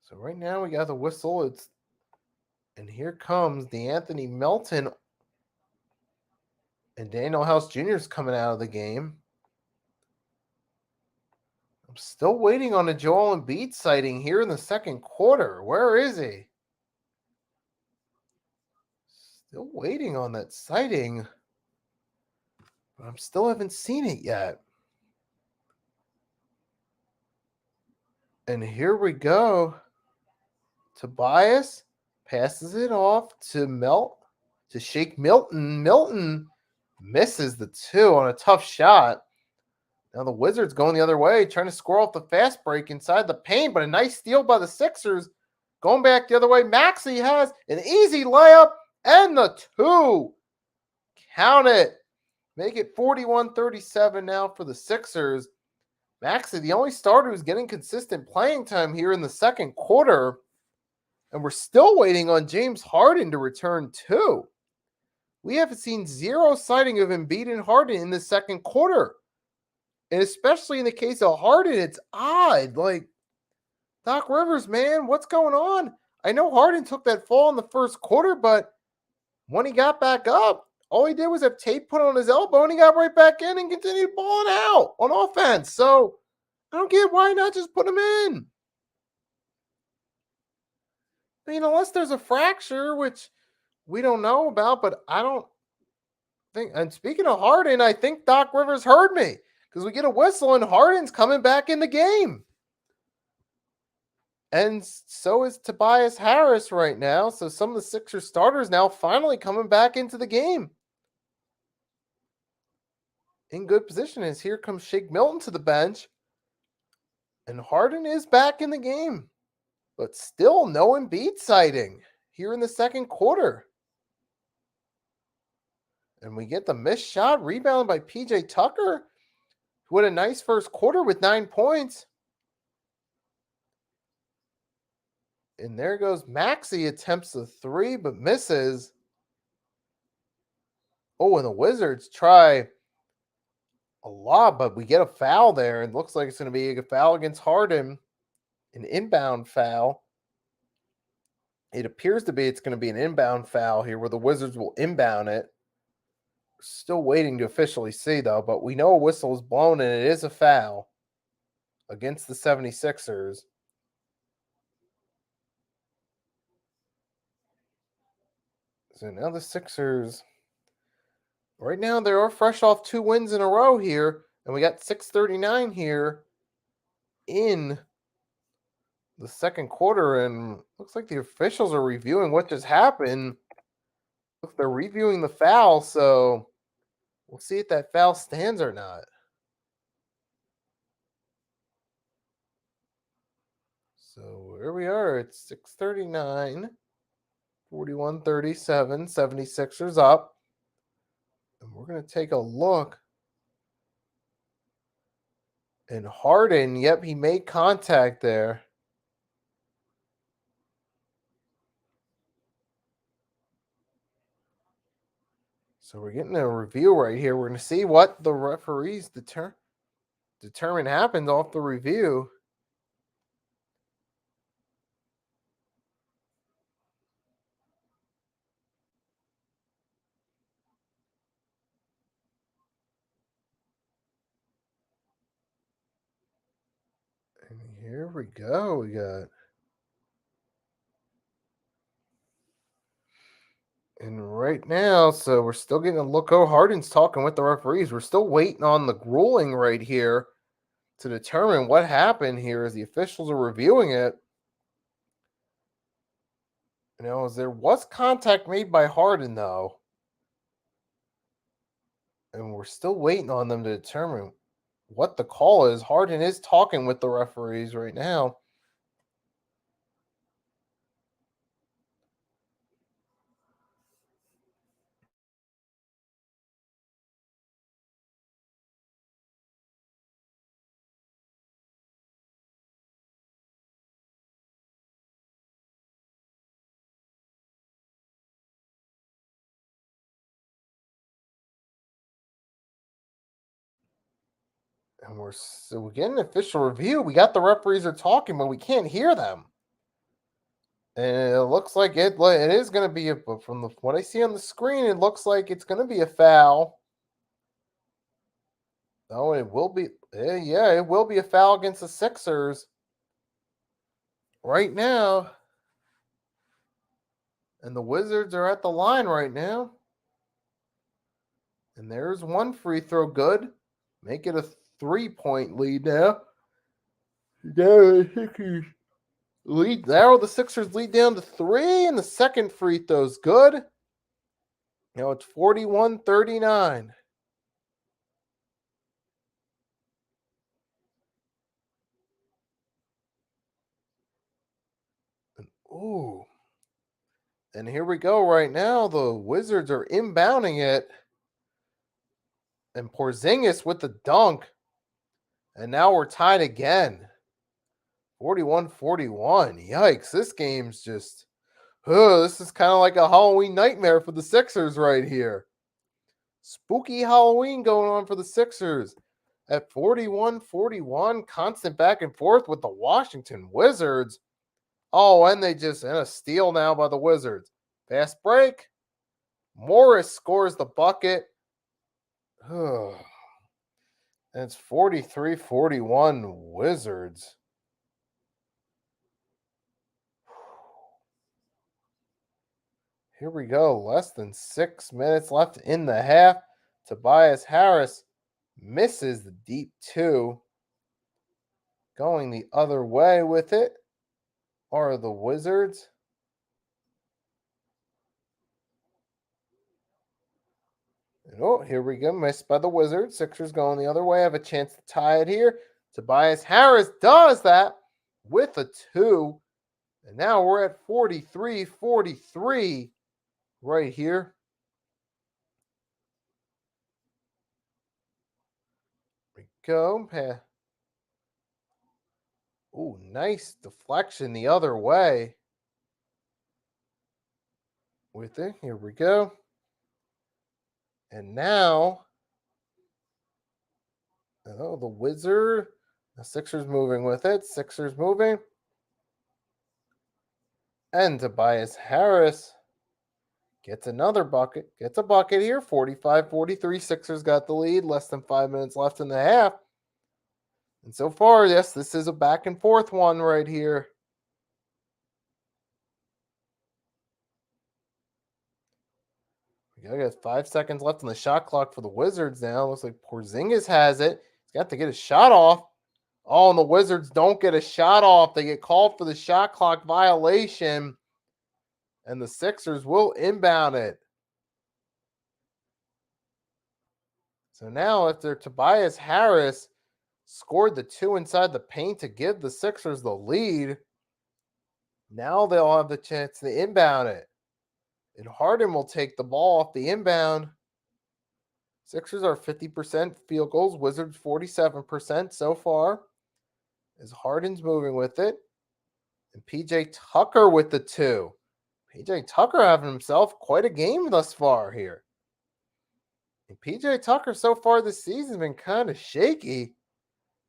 So right now we got the whistle. And here comes DeAnthony Melton. And Daniel House Jr. is coming out of the game. I'm still waiting on a Joel Embiid sighting here in the second quarter. Where is he? Still waiting on that sighting. But I still haven't seen it yet. And here we go. Tobias passes it off to Shake Milton. Milton misses the 2 on a tough shot. Now the Wizards going the other way, trying to score off the fast break inside the paint, but a nice steal by the Sixers. Going back the other way, Maxey has an easy layup and the 2. Count it. Make it 41-37 now for the Sixers. Maxey, the only starter who's getting consistent playing time here in the second quarter. And we're still waiting on James Harden to return too. We have seen 0 sighting of Embiid and Harden in the second quarter. And especially in the case of Harden, it's odd. Like, Doc Rivers, man, what's going on? I know Harden took that fall in the first quarter, but when he got back up, all he did was have tape put on his elbow, and he got right back in and continued balling out on offense. So I don't get why not just put him in. I mean, unless there's a fracture, which we don't know about, but I don't think. And speaking of Harden, I think Doc Rivers heard me because we get a whistle and Harden's coming back in the game. And so is Tobias Harris right now. So some of the Sixers starters now finally coming back into the game. In good position as here comes Shake Milton to the bench. And Harden is back in the game. But still no Embiid sighting here in the second quarter. And we get the missed shot rebounded by PJ Tucker, who had a nice first quarter with 9 points. And there goes Maxey, attempts a 3 but misses. Oh, and the Wizards try a lot, but we get a foul there. It looks like it's going to be a foul against Harden, an inbound foul. It appears to be it's going to be an inbound foul here where the Wizards will inbound it. Still waiting to officially see, though, but we know a whistle is blown and it is a foul against the 76ers. So now the Sixers, right now they are fresh off 2 wins in a row here, and we got 6:39 here in the second quarter, and looks like the officials are reviewing what just happened. Look, they're reviewing the foul, so we'll see if that foul stands or not. So here we are. It's 6:39, 41-37, 76ers up. And we're going to take a look. And Harden, yep, he made contact there. So we're getting a review right here. We're going to see what the referees determine happened off the review. And here we go. We got. And right now, so we're still getting a look. Oh, Harden's talking with the referees. We're still waiting on the ruling right here to determine what happened here as the officials are reviewing it. As there was contact made by Harden, though. And we're still waiting on them to determine what the call is. Harden is talking with the referees right now. And we're getting an official review. We got the referees are talking, but we can't hear them. And it looks like it is going to be but from what I see on the screen, it looks like it's going to be a foul. Oh, it will be. Yeah, it will be a foul against the Sixers right now. And the Wizards are at the line right now. And there's one free throw good. Make it a 3-point lead now. Now the Sixers lead. Now the Sixers lead down to 3, and the second free throw's good. Now it's 41-39. Ooh. And here we go right now. The Wizards are inbounding it. And Porzingis with the dunk. And now we're tied again. 41-41. Yikes. This game's just... this is kind of like a Halloween nightmare for the Sixers right here. Spooky Halloween going on for the Sixers. At 41-41, constant back and forth with the Washington Wizards. Oh, and a steal now by the Wizards. Fast break. Morris scores the bucket. And it's 43-41 Wizards. Here we go. Less than 6 minutes left in the half. Tobias Harris misses the deep 2. Going the other way with it are the Wizards. And here we go. Missed by the Wizards. Sixers going the other way. Have a chance to tie it here. Tobias Harris does that with a 2. And now we're at 43-43 right here. Here we go. Ooh, nice deflection the other way. With it. Here we go. And now, the Wizard. The Sixers moving with it. Sixers moving. And Tobias Harris gets another bucket. Gets a bucket here. 45-43. Sixers got the lead. Less than 5 minutes left in the half. And so far, yes, this is a back and forth one right here. We got 5 seconds left on the shot clock for the Wizards now. Looks like Porzingis has it. He's got to get a shot off. Oh, and the Wizards don't get a shot off. They get called for the shot clock violation. And the Sixers will inbound it. So now after Tobias Harris scored the 2 inside the paint to give the Sixers the lead. Now they'll have the chance to inbound it. And Harden will take the ball off the inbound. Sixers are 50% field goals. Wizards 47% so far. As Harden's moving with it. And PJ Tucker with the 2. PJ Tucker having himself quite a game thus far here. And PJ Tucker so far this season has been kind of shaky.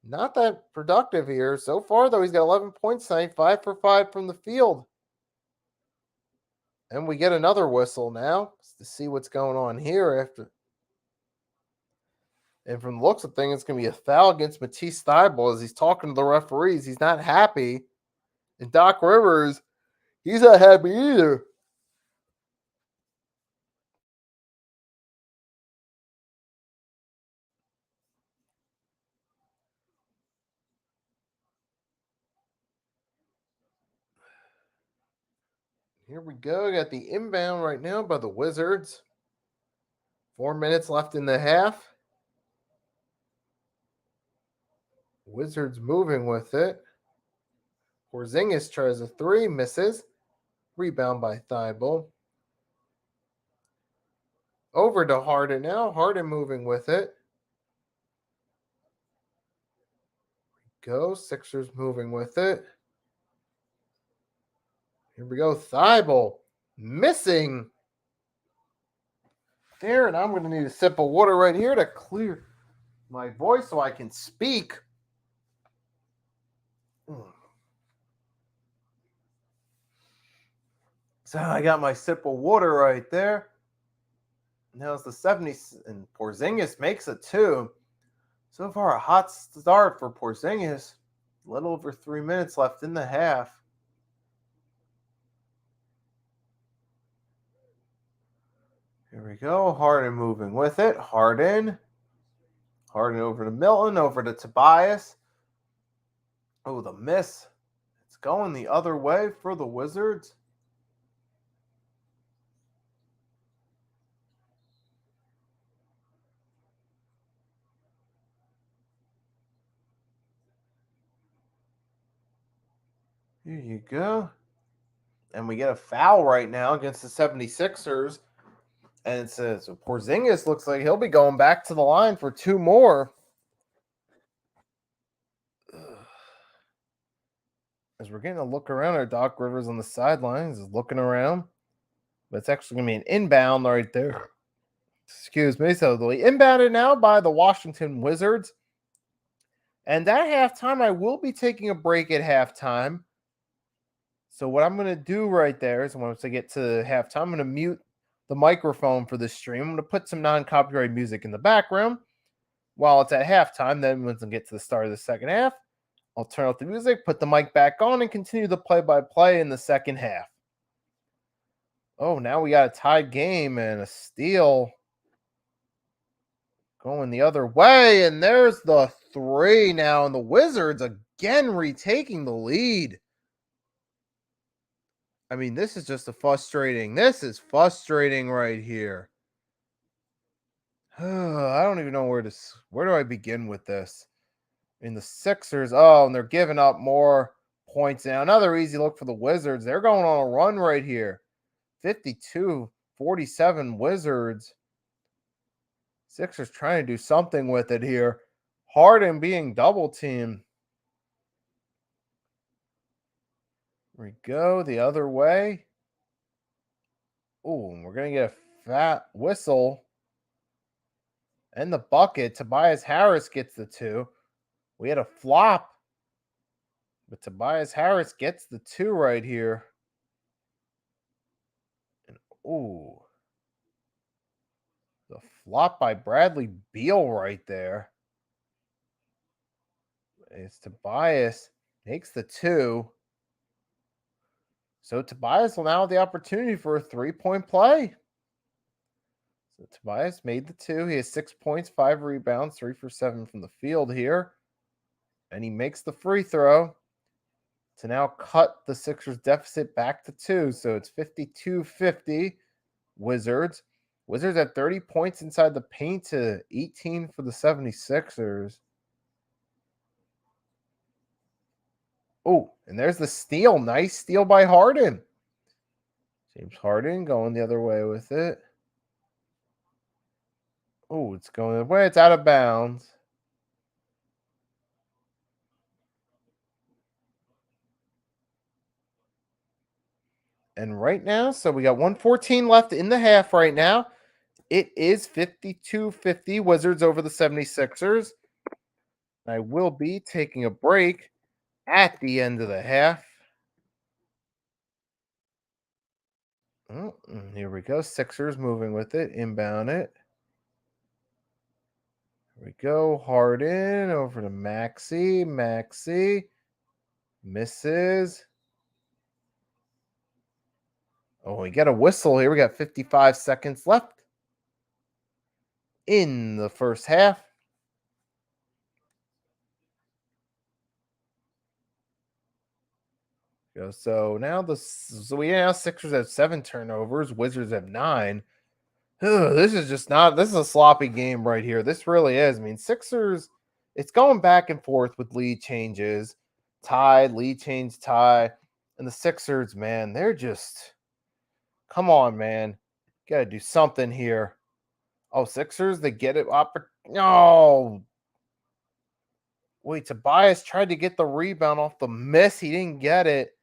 Not that productive here. So far, though, he's got 11 points tonight, 5 for 5 from the field. And we get another whistle now to see what's going on here after. And from the looks of things, it's going to be a foul against Matisse Thybulle as he's talking to the referees. He's not happy. And Doc Rivers, he's not happy either. Here we go. We got the inbound right now by the Wizards. 4 minutes left in the half. Wizards moving with it. Porzingis tries a 3, misses. Rebound by Thybulle. Over to Harden now. Harden moving with it. Go. Sixers moving with it. Here we go. Thybulle missing. There, and I'm going to need a sip of water right here to clear my voice so I can speak. So I got my sip of water right there. Now it's the 70s, and Porzingis makes it 2. So far, a hot start for Porzingis. A little over 3 minutes left in the half. Here we go. Harden moving with it. Harden over to Milton, over to Tobias. Oh, the miss. It's going the other way for the Wizards. Here you go. And we get a foul right now against the 76ers. And it says so Porzingis looks like he'll be going back to the line for 2 more. As we're getting a look around, our Doc Rivers on the sidelines is looking around. But it's actually going to be an inbound right there. Excuse me. So they'll be inbounded now by the Washington Wizards. And at halftime, I will be taking a break at halftime. So what I'm going to do right there is once I get to halftime, I'm going to mute the microphone for this stream. I'm going to put some non-copyright music in the background while it's at halftime. Then once I get to the start of the second half, I'll turn off the music, put the mic back on, and continue the play-by-play in the second half. Oh, now we got a tied game and a steal going the other way. And there's the 3 now. And the Wizards again retaking the lead. I mean, this is just frustrating. This is frustrating right here. I don't even know where do I begin with this? In the Sixers, and they're giving up more points now. Another easy look for the Wizards. They're going on a run right here. 52-47 Wizards. Sixers trying to do something with it here. Harden being double teamed. Here we go the other way. Oh, we're going to get a fat whistle. And the bucket. Tobias Harris gets the 2. We had a flop. But Tobias Harris gets the 2 right here. And ooh. The flop by Bradley Beal right there. It's Tobias makes the 2. So Tobias will now have the opportunity for a 3-point play. So Tobias made the 2. He has 6 points, 5 rebounds, 3 for 7 from the field here. And he makes the free throw to now cut the Sixers deficit back to 2. So it's 52-50 Wizards. Wizards at 30 points inside the paint to 18 for the 76ers. Oh, And there's the steal. Nice steal by Harden. James Harden going the other way with it. Oh, it's going the way. It's out of bounds. And right now, so we got 1:14 left in the half right now. It is 52-50 Wizards over the 76ers. I will be taking a break at the end of the half. Oh, here we go. Sixers moving with it. Inbound it. Here we go. Harden over to Maxey. Maxey misses. Oh, we got a whistle here. We got 55 seconds left in the first half. So now Sixers have 7 turnovers. Wizards have 9. This is a sloppy game right here. This really is. I mean, Sixers, it's going back and forth with lead changes, lead change, tie. And the Sixers, man, they're just, come on, man. Got to do something here. Oh, Sixers, they get it. No. Wait, Tobias tried to get the rebound off the miss. He didn't get it.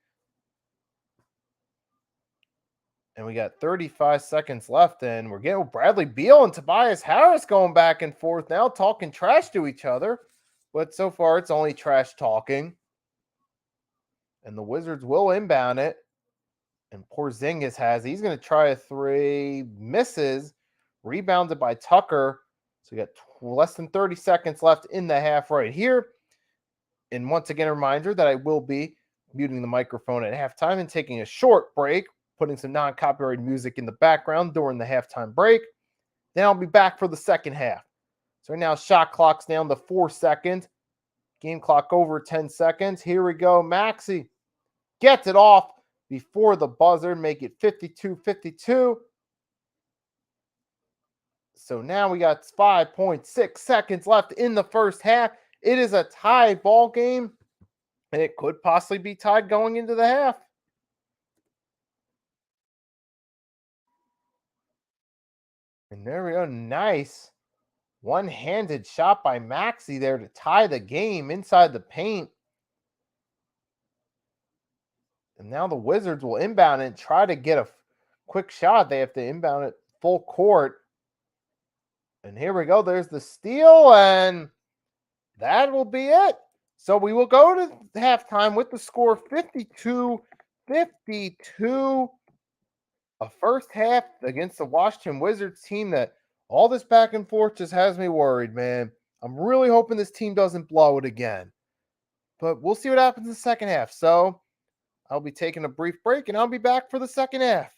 And we got 35 seconds left, and we're getting Bradley Beal and Tobias Harris going back and forth now, talking trash to each other. But so far, it's only trash talking. And the Wizards will inbound it. And Porzingis he's going to try a 3, misses, rebounded by Tucker. So we got less than 30 seconds left in the half right here. And once again, a reminder that I will be muting the microphone at halftime and taking a short break, putting some non-copyrighted music in the background during the halftime break. Then I'll be back for the second half. So right now, shot clock's down to 4 seconds. Game clock over 10 seconds. Here we go. Maxey gets it off before the buzzer, make it 52-52. So now we got 5.6 seconds left in the first half. It is a tie ball game, and it could possibly be tied going into the half. And there we go. Nice one-handed shot by Maxey there to tie the game inside the paint. And now the Wizards will inbound and try to get a quick shot. They have to inbound it full court. And here we go. There's the steal, and that will be it. So we will go to halftime with the score 52-52. A first half against the Washington Wizards team that all this back and forth just has me worried, man. I'm really hoping this team doesn't blow it again. But we'll see what happens in the second half. So I'll be taking a brief break, and I'll be back for the second half.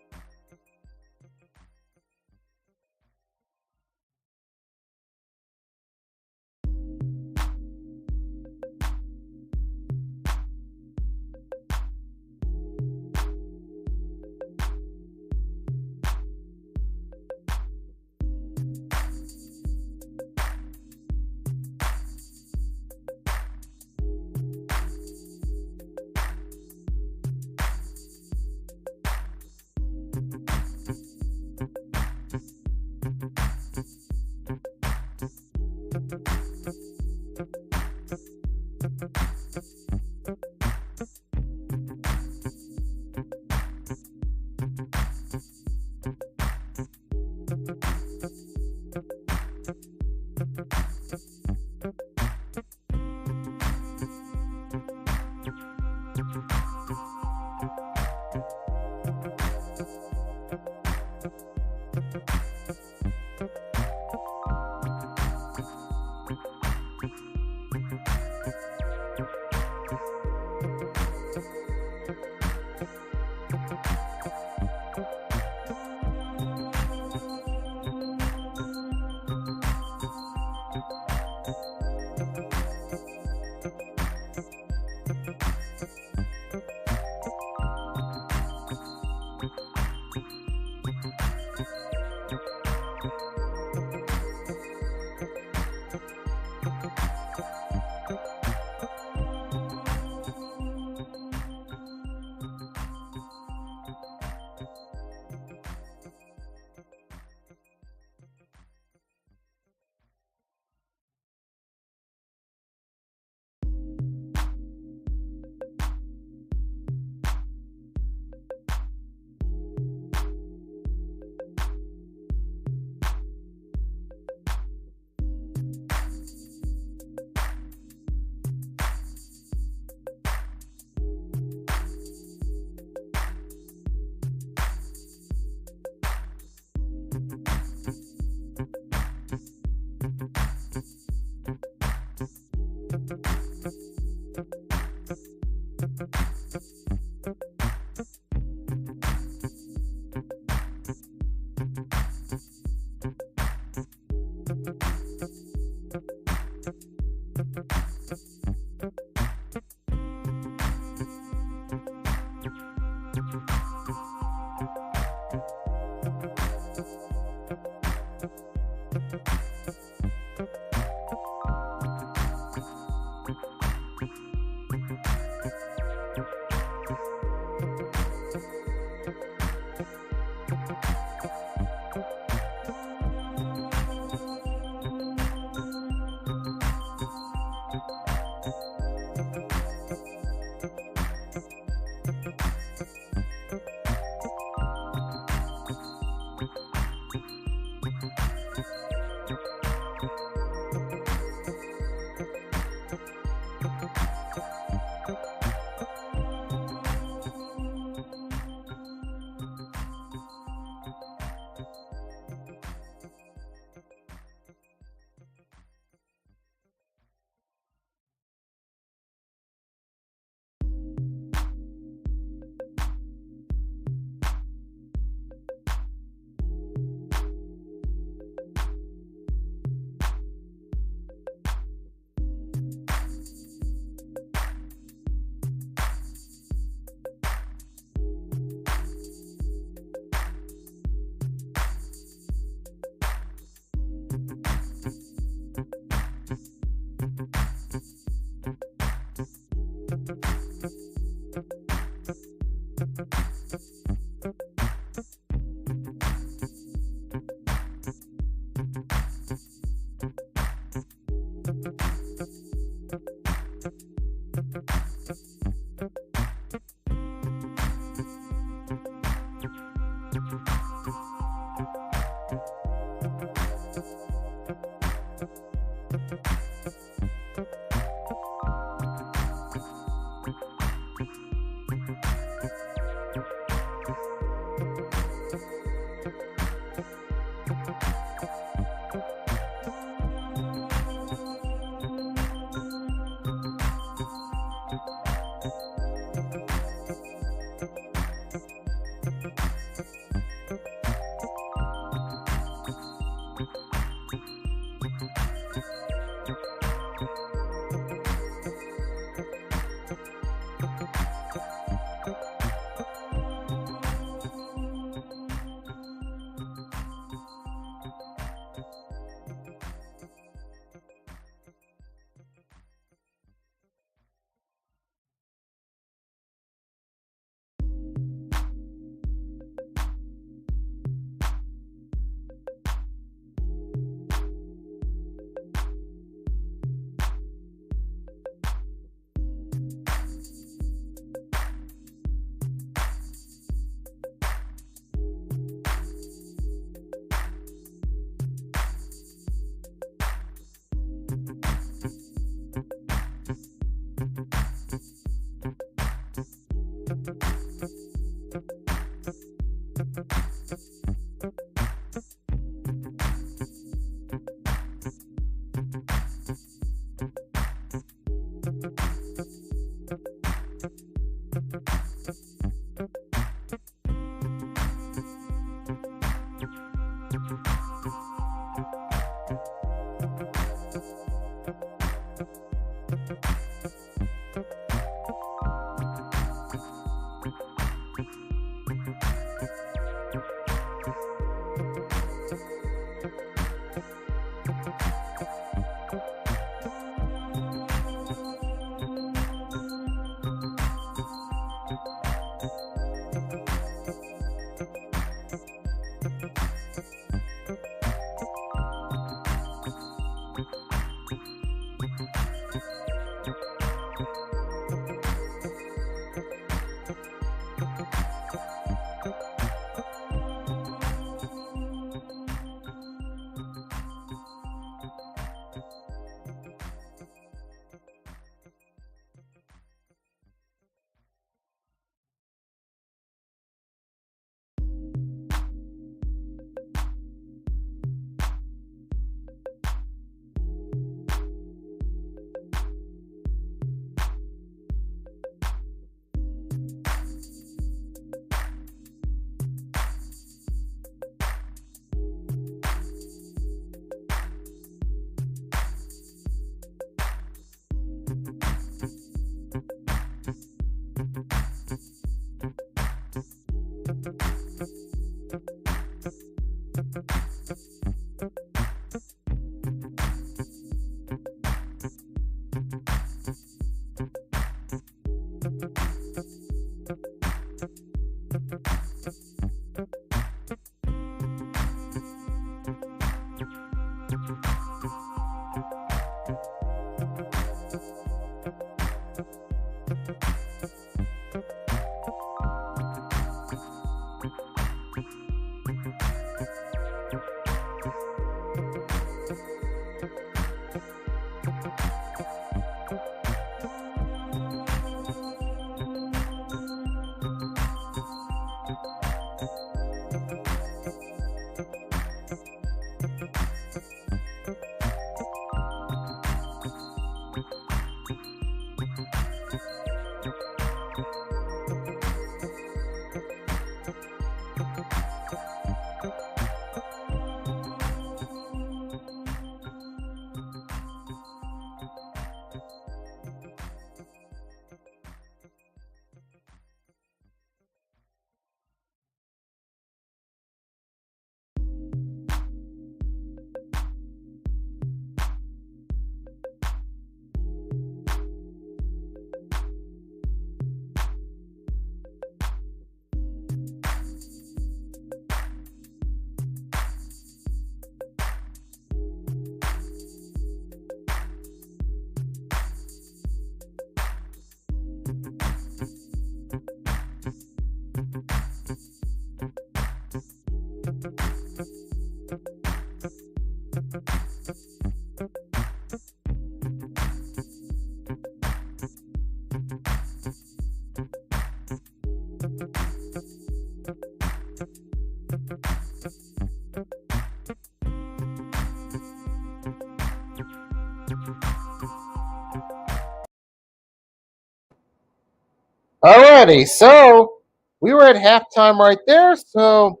Alrighty, so we were at halftime right there, so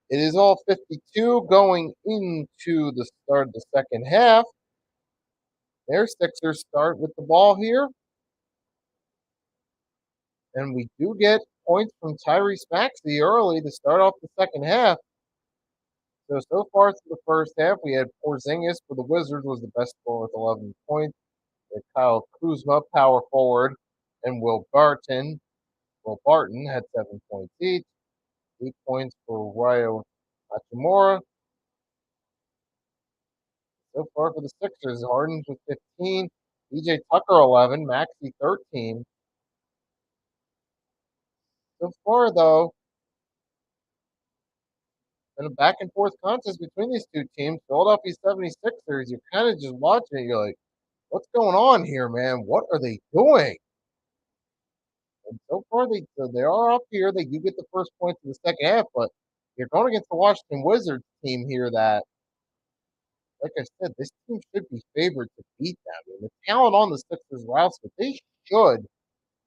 it is all 52 going into the start of the second half. Their Sixers start with the ball here, and we do get points from Tyrese Maxey early to start off the second half. So far through the first half, we had Porzingis for the Wizards was the best scorer with 11 points. We had Kyle Kuzma, power forward, and Will Barton had 7 points each. 8 points for Ryo Hachimura. So far for the Sixers, Harden with 15, PJ Tucker 11, Maxey 13. So far, though, in a back and forth contest between these two teams, Philadelphia 76ers, you're kind of just watching it, you're like, what's going on here, man? What are they doing? And so far, they are up here. They do get the first points in the second half, but you're going against the Washington Wizards team here that, like I said, this team should be favored to beat them. And the talent on the Sixers roster, they should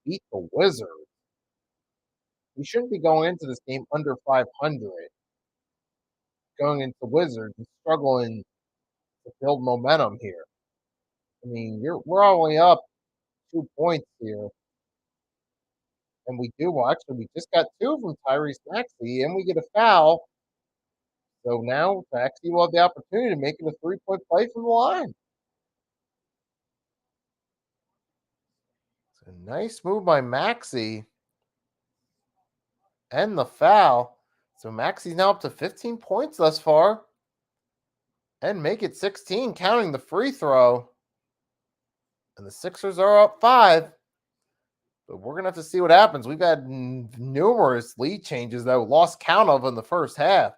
beat the Wizards. We shouldn't be going into this game under 500, going into Wizards and struggling to build momentum here. I mean, we're only up 2 points here. And we do, well, actually, we just got 2 from Tyrese Maxey, and we get a foul. So now Maxey will have the opportunity to make it a 3-point play from the line. It's a nice move by Maxey. And the foul. So Maxey's now up to 15 points thus far. And make it 16, counting the free throw. And the Sixers are up 5. But we're going to have to see what happens. We've had numerous lead changes that we lost count of in the first half.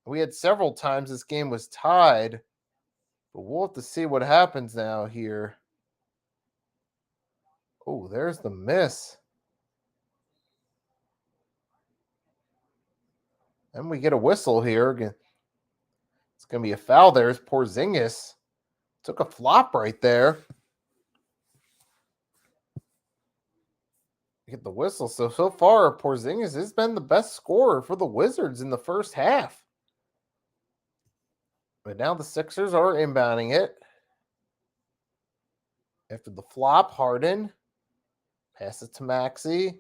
We had several times this game was tied. But we'll have to see what happens now here. Oh, there's the miss. And we get a whistle here. It's going to be a foul there. It's Porzingis. Took a flop right there. Get the whistle. So far, Porzingis has been the best scorer for the Wizards in the first half. But now the Sixers are inbounding it. After the flop, Harden. Pass it to Maxey.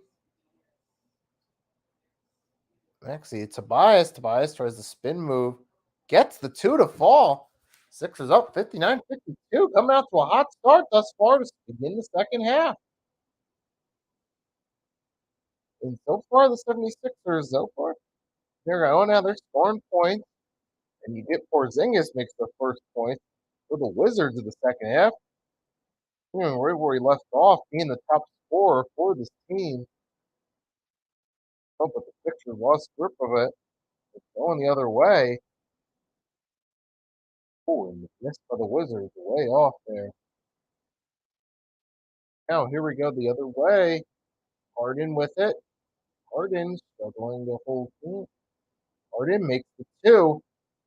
Maxey, Tobias. Tobias tries the spin move. Gets the 2 to fall. Sixers up 59-52. Coming out to a hot start thus far to begin the second half. And so far, the 76ers, they're going now. They're scoring points. And you get Porzingis makes the first point for the Wizards of the second half. Right where he left off, being the top scorer for this team. Oh, but the Sixers lost grip of it. It's going the other way. Oh, and the miss by the Wizards, way off there. Now, here we go the other way. Harden with it. Harden struggling the whole team. Harden makes the 2.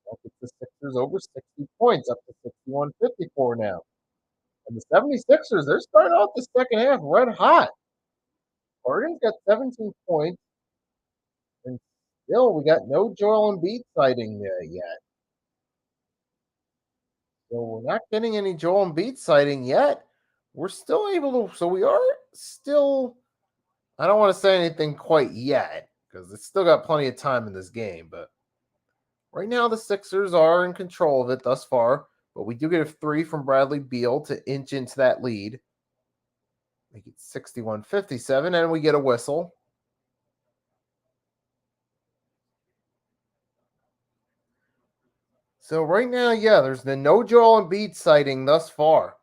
That gets the Sixers over 60 points, up to 61-54 now. And the 76ers, they're starting off the second half red hot. Harden's got 17 points. And still, we got no Joel Embiid sighting there yet. So we're not getting any Joel Embiid sighting yet. We're still able to, so we are still, I don't want to say anything quite yet because it's still got plenty of time in this game. But right now, the Sixers are in control of it thus far. But we do get a 3 from Bradley Beal to inch into that lead. Make it 61-57, and we get a whistle. So right now, yeah, there's been no Joel Embiid sighting thus far.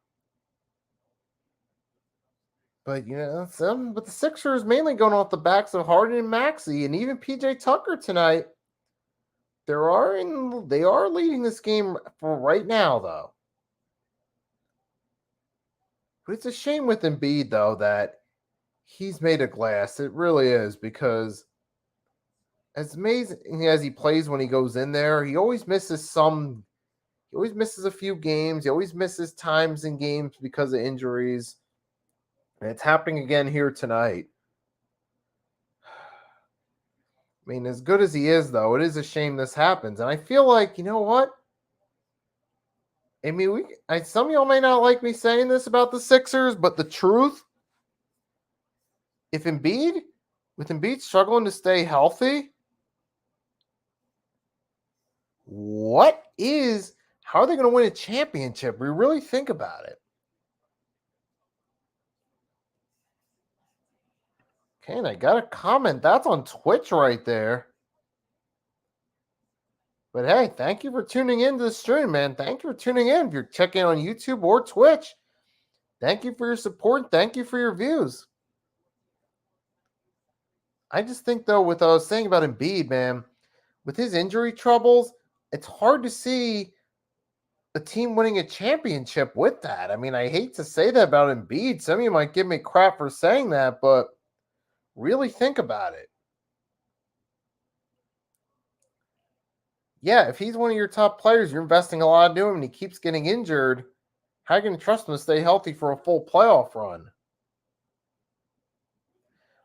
But but the Sixers mainly going off the backs of Harden and Maxey, and even PJ Tucker tonight. They are leading this game for right now, though. But it's a shame with Embiid, though, that he's made of glass. It really is, because as amazing as he plays when he goes in there, he always misses some. He always misses a few games. He always misses times in games because of injuries. And it's happening again here tonight. I mean, as good as he is, though, it is a shame this happens. And I feel like, you know what? I mean, some of y'all may not like me saying this about the Sixers, but the truth, if with Embiid struggling to stay healthy, how are they going to win a championship? We really think about it. Okay, and I got a comment. That's on Twitch right there. But hey, thank you for tuning in to the stream, man. Thank you for tuning in. If you're checking on YouTube or Twitch, thank you for your support. Thank you for your views. I just think, though, with what I was saying about Embiid, man, with his injury troubles, it's hard to see a team winning a championship with that. I mean, I hate to say that about Embiid. Some of you might give me crap for saying that, but really think about it. Yeah, if he's one of your top players, you're investing a lot into him and he keeps getting injured, how are you going to trust him to stay healthy for a full playoff run?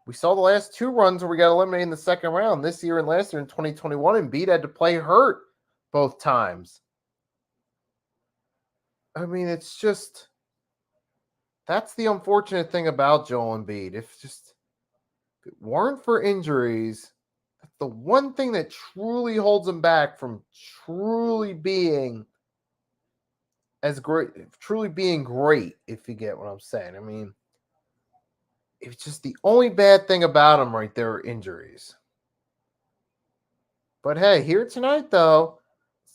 We saw the last two runs where we got eliminated in the second round this year and last year in 2021, and Embiid had to play hurt both times. I mean, it's just that's the unfortunate thing about Joel Embiid. If it weren't for injuries, that's the one thing that truly holds him back from truly being great, if you get what I'm saying. I mean, it's just the only bad thing about him right there are injuries. But hey, here tonight, though,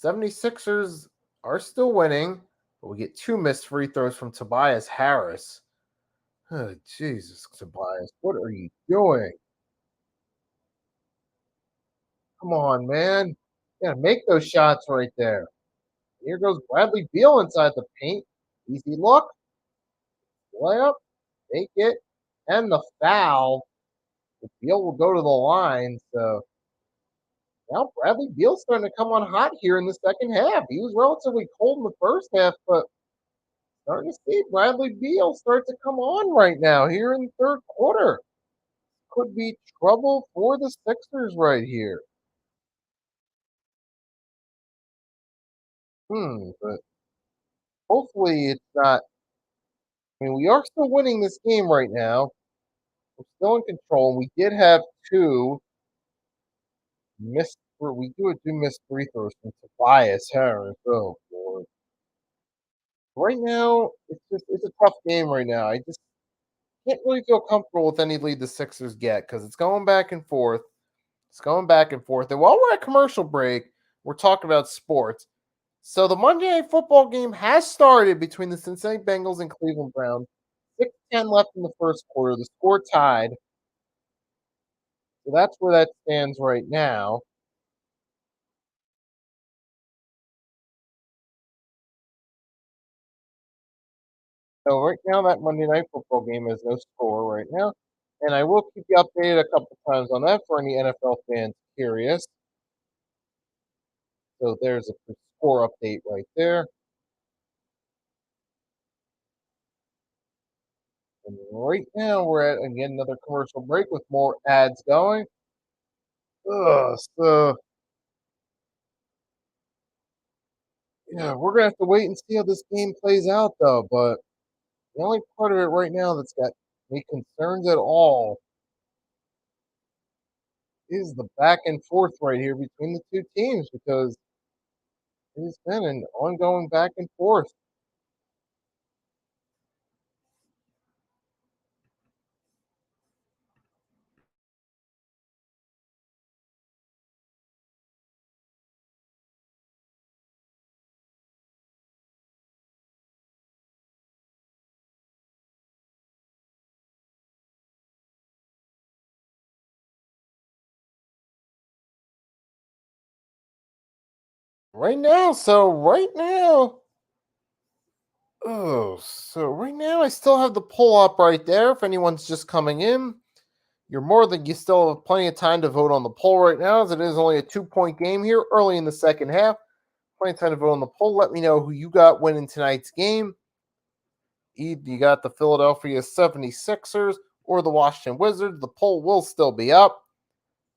76ers are still winning, but we get two missed free throws from Tobias Harris. Oh, Jesus, Tobias, what are you doing? Come on, man. You gotta make those shots right there. Here goes Bradley Beal inside the paint. Easy look. Layup. Take it. And the foul. Beal will go to the line. So now Bradley Beal's starting to come on hot here in the second half. He was relatively cold in the first half, but starting to see Bradley Beal start to come on right now here in the third quarter. Could be trouble for the Sixers right here. But hopefully it's not. I mean, we are still winning this game right now. We're still in control. And we did have two we do have two missed free throws from Tobias Harris. Oh, boy. Right now, it's a tough game right now. I just can't really feel comfortable with any lead the Sixers get because it's going back and forth. It's going back and forth. And while we're at commercial break, we're talking about sports. So the Monday Night Football game has started between the Cincinnati Bengals and Cleveland Browns. 6:10 left in the first quarter. The score tied. So that's where that stands right now. So right now, that Monday Night Football game has no score right now. And I will keep you updated a couple times on that for any NFL fans curious. So there's a score update right there. And right now, we're at, again, another commercial break with more ads going. So yeah, we're gonna have to wait and see how this game plays out, though. But the only part of it right now that's got me concerns at all is the back and forth right here between the two teams because it's been an ongoing back and forth. So right now I still have the pull up right there if anyone's just coming in. You still have plenty of time to vote on the poll right now, as it is only a 2-point game here early in the second half. Plenty of time to vote on the poll. Let me know who you got winning tonight's game. Either you got the Philadelphia 76ers or the Washington Wizards. The poll will still be up.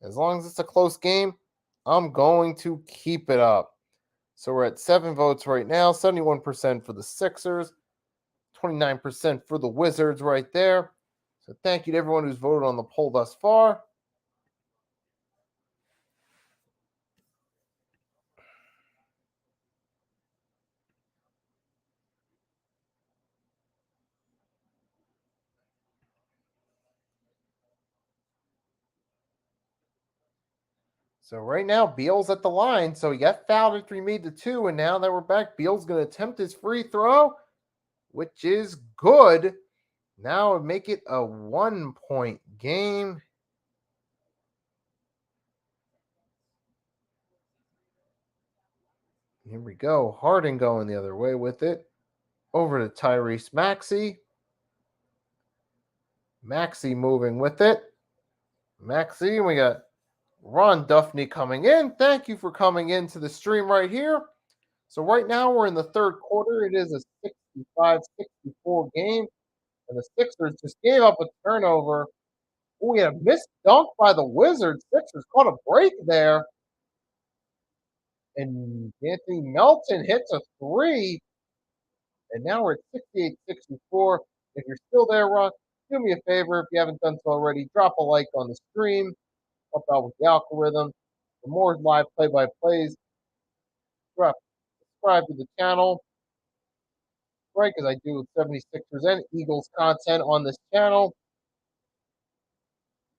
As long as it's a close game, I'm going to keep it up. So we're at 7 votes right now, 71% for the Sixers, 29% for the Wizards right there. So thank you to everyone who's voted on the poll thus far. So right now, Beal's at the line. So he got fouled after he made the 2, and now that we're back, Beal's going to attempt his free throw, which is good. Now make it a 1-point game. Here we go. Harden going the other way with it. Over to Tyrese Maxey. Maxey moving with it. Maxey, we got Ron Duffney coming in. Thank you for coming into the stream right here. So right now we're in the third quarter. It is a 65-64 game. And the Sixers just gave up a turnover. Oh, we had a missed dunk by the Wizards. Sixers caught a break there. And Anthony Melton hits a 3. And now we're at 68-64. If you're still there, Ron, do me a favor. If you haven't done so already, drop a like on the stream. Help out with the algorithm. For more live play-by-plays, subscribe to the channel. Right, because I do 76ers and Eagles content on this channel.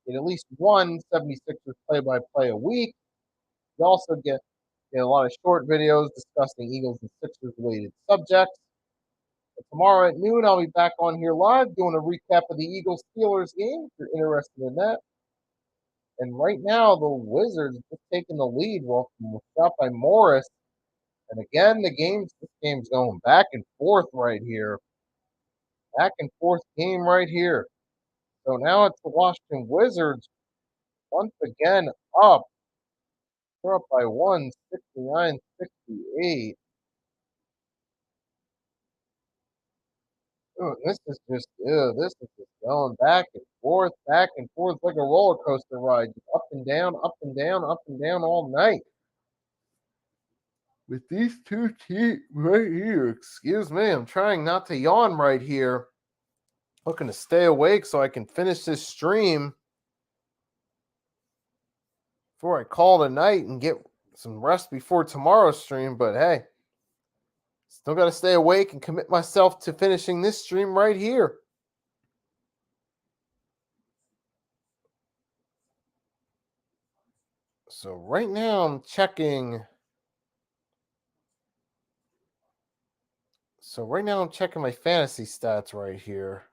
Get at least one 76ers play-by-play a week. You also get a lot of short videos discussing Eagles and Sixers related subjects. But tomorrow at noon, I'll be back on here live doing a recap of the Eagles Steelers game if you're interested in that. And right now, the Wizards just taking the lead. Well, shot by Morris. And again, this game's going back and forth right here. Back and forth game right here. So now it's the Washington Wizards once again up. They're up by 169-68. This is just going back and forth like a roller coaster ride. Up and down, up and down, up and down all night. With these two teams right here, excuse me, I'm trying not to yawn right here. Looking to stay awake so I can finish this stream before I call it a night and get some rest before tomorrow's stream. But hey, still got to stay awake and commit myself to finishing this stream right here. So right now I'm checking. So right now I'm checking my fantasy stats right here.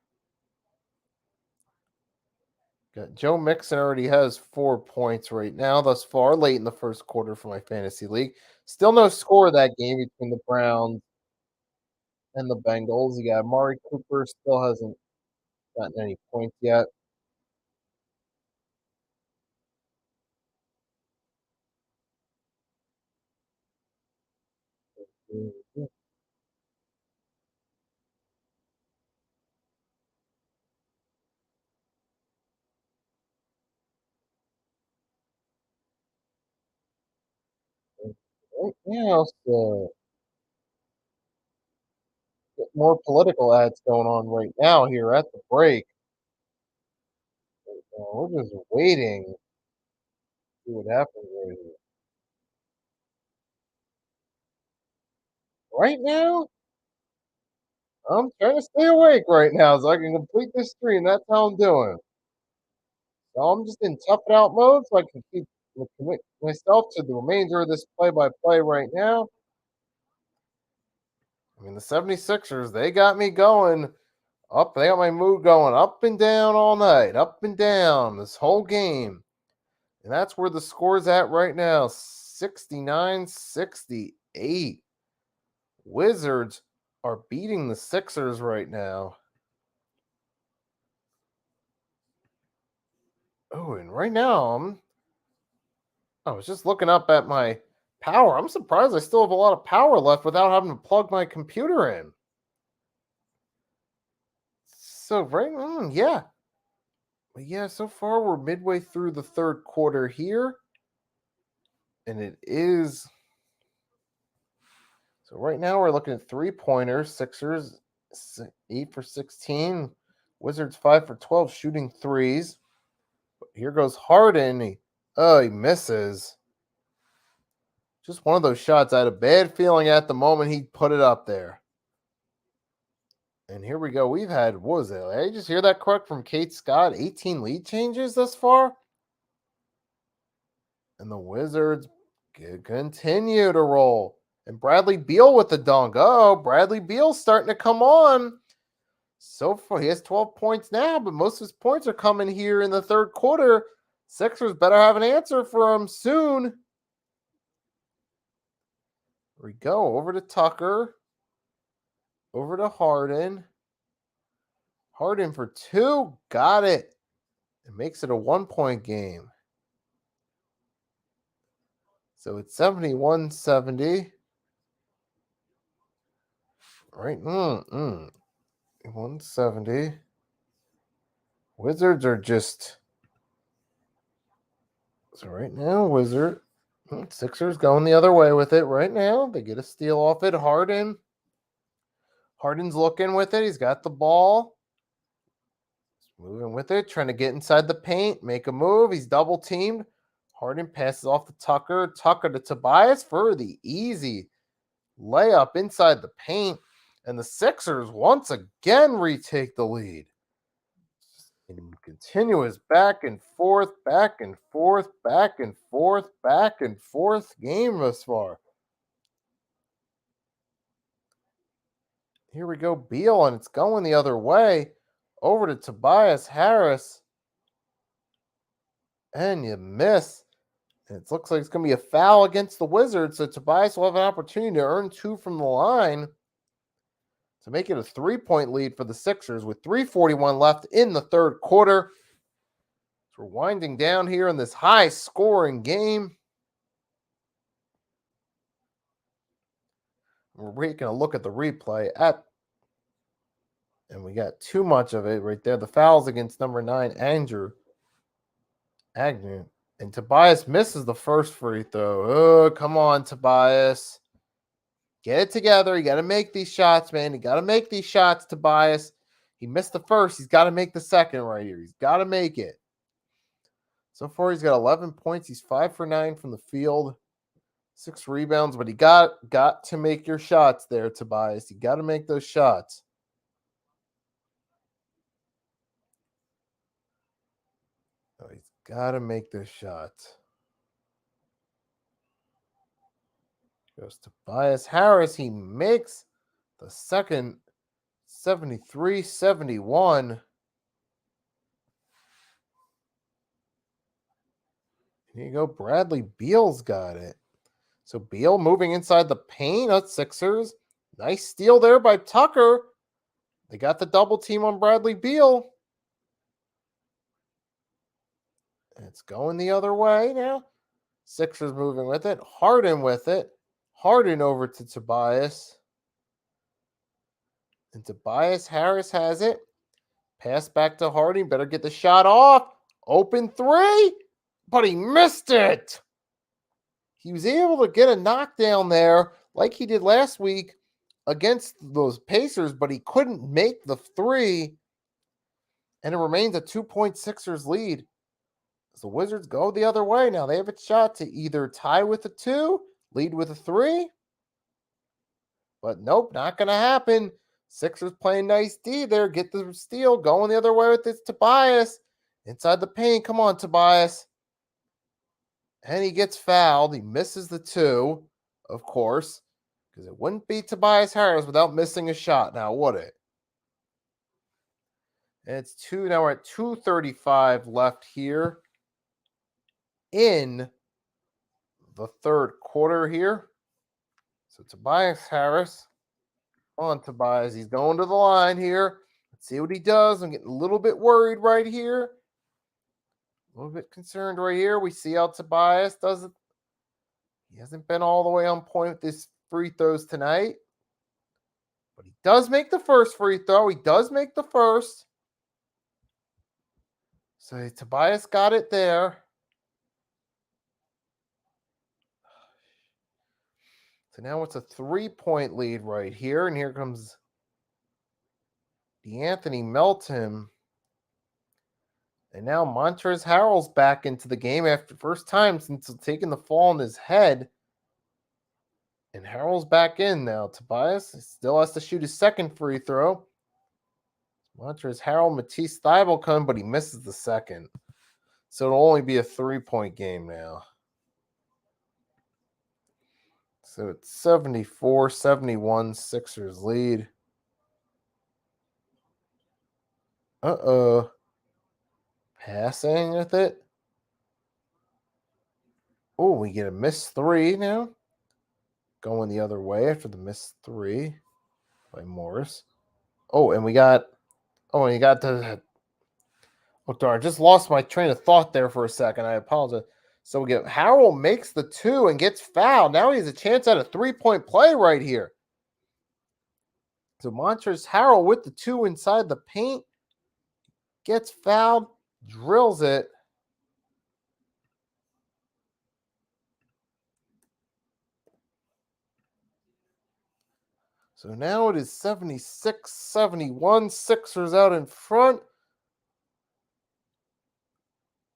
Got Joe Mixon already has 4 points right now thus far, late in the first quarter for my fantasy league. Still no score of that game between the Browns and the Bengals. You got Amari Cooper, still hasn't gotten any points yet. Right now, so more political ads going on right now here at the break. We're just waiting to see what happens right here. Right now, I'm trying to stay awake right now so I can complete this stream. That's how I'm doing. So I'm just in tough it out mode so I can commit myself to the remainder of this play-by-play right now. I mean, the 76ers, they got me going up. They got my mood going up and down all night, up and down this whole game. And that's where the score's at right now, 69-68. Wizards are beating the Sixers right now. Oh, and right now I was just looking up at my power. I'm surprised I still have a lot of power left without having to plug my computer in. So right, yeah, but yeah. So far, we're midway through the third quarter here, and it is. So right now we're looking at 3-pointers. Sixers 8 for 16. Wizards 5 for 12 shooting threes. But here goes Harden. He misses. Just one of those shots. I had a bad feeling at the moment he put it up there. And here we go. We've had, what was it? I just hear that correct from Kate Scott? 18 lead changes thus far. And the Wizards continue to roll. And Bradley Beal with the dunk. Oh, Bradley Beal's starting to come on. So far, he has 12 points now, but most of his points are coming here in the third quarter. Sixers better have an answer for him soon. Here we go. Over to Tucker. Over to Harden. Harden for 2. Got it. It makes it a 1-point game. So it's 71-70. Right? 170. Wizards are just. So right now, Sixers going the other way with it right now. They get a steal off it. Harden's looking with it. He's got the ball. He's moving with it, trying to get inside the paint, make a move. He's double teamed. Harden passes off to Tucker. Tucker to Tobias for the easy layup inside the paint. And the Sixers once again retake the lead. And continuous back and forth, back and forth, back and forth, back and forth game thus far. Here we go, Beal, and it's going the other way. Over to Tobias Harris. And you miss. And it looks like it's going to be a foul against the Wizards. So Tobias will have an opportunity to earn 2 from the line to make it a 3-point lead for the Sixers with 3:41 left in the third quarter. So we're winding down here in this high-scoring game. We're taking a look at the replay and we got too much of it right there. The fouls against number 9, Andrew Agnew. And Tobias misses the first free throw. Oh, come on, Tobias. Get it together. You got to make these shots, man. You got to make these shots, Tobias. He missed the first. He's got to make the second right here. He's got to make it. So far, he's got 11 points. He's 5 for 9 from the field. 6 rebounds, but he got to make your shots there, Tobias. You got to make those shots. Oh, he's got to make those shots. Goes to Tobias Harris. He makes the second 73-71. Here you go. Bradley Beal's got it. So Beal moving inside the paint. That's Sixers. Nice steal there by Tucker. They got the double team on Bradley Beal. And it's going the other way now. Sixers moving with it. Harden with it. Harden over to Tobias. And Tobias Harris has it. Pass back to Harden. Better get the shot off. Open 3. But he missed it. He was able to get a knockdown there like he did last week against those Pacers, but he couldn't make the 3. And it remains a 2-point Sixers lead. As the Wizards go the other way now. They have a shot to either tie with a 2, lead with a 3. But nope, not going to happen. Sixers playing nice D there. Get the steal. Going the other way with this Tobias. Inside the paint. Come on, Tobias. And he gets fouled. He misses the 2, of course, because it wouldn't be Tobias Harris without missing a shot now, would it? And it's 2. Now we're at 2:35 left here in the third quarter here. So Tobias Harris. On Tobias. He's going to the line here. Let's see what he does. I'm getting a little bit worried right here. A little bit concerned right here. We see how Tobias does it. He hasn't been all the way on point with his free throws tonight. But he does make the first free throw. He does make the first. So Tobias got it there. So now it's a 3-point lead right here. And here comes DeAnthony Melton. And now Montrezl Harrell's back into the game after the first time since taking the fall on his head. And Harrell's back in now. Tobias still has to shoot his second free throw. Montrezl Harrell, Matisse Thybulle come, but he misses the second. So it'll only be a 3-point game now. So it's 74-71, Sixers lead. Passing with it. Oh, we get a missed 3 now. Going the other way after the missed 3 by Morris. Oh, and we got... Oh, and you got the... Oh, darn. I just lost my train of thought there for a second. I apologize. So we get... Harrell makes the 2 and gets fouled. Now he has a chance at a 3-point play right here. So Montrezl Harrell with the 2 inside the paint. Gets fouled. Drills it. So now it is 76-71. Sixers out in front.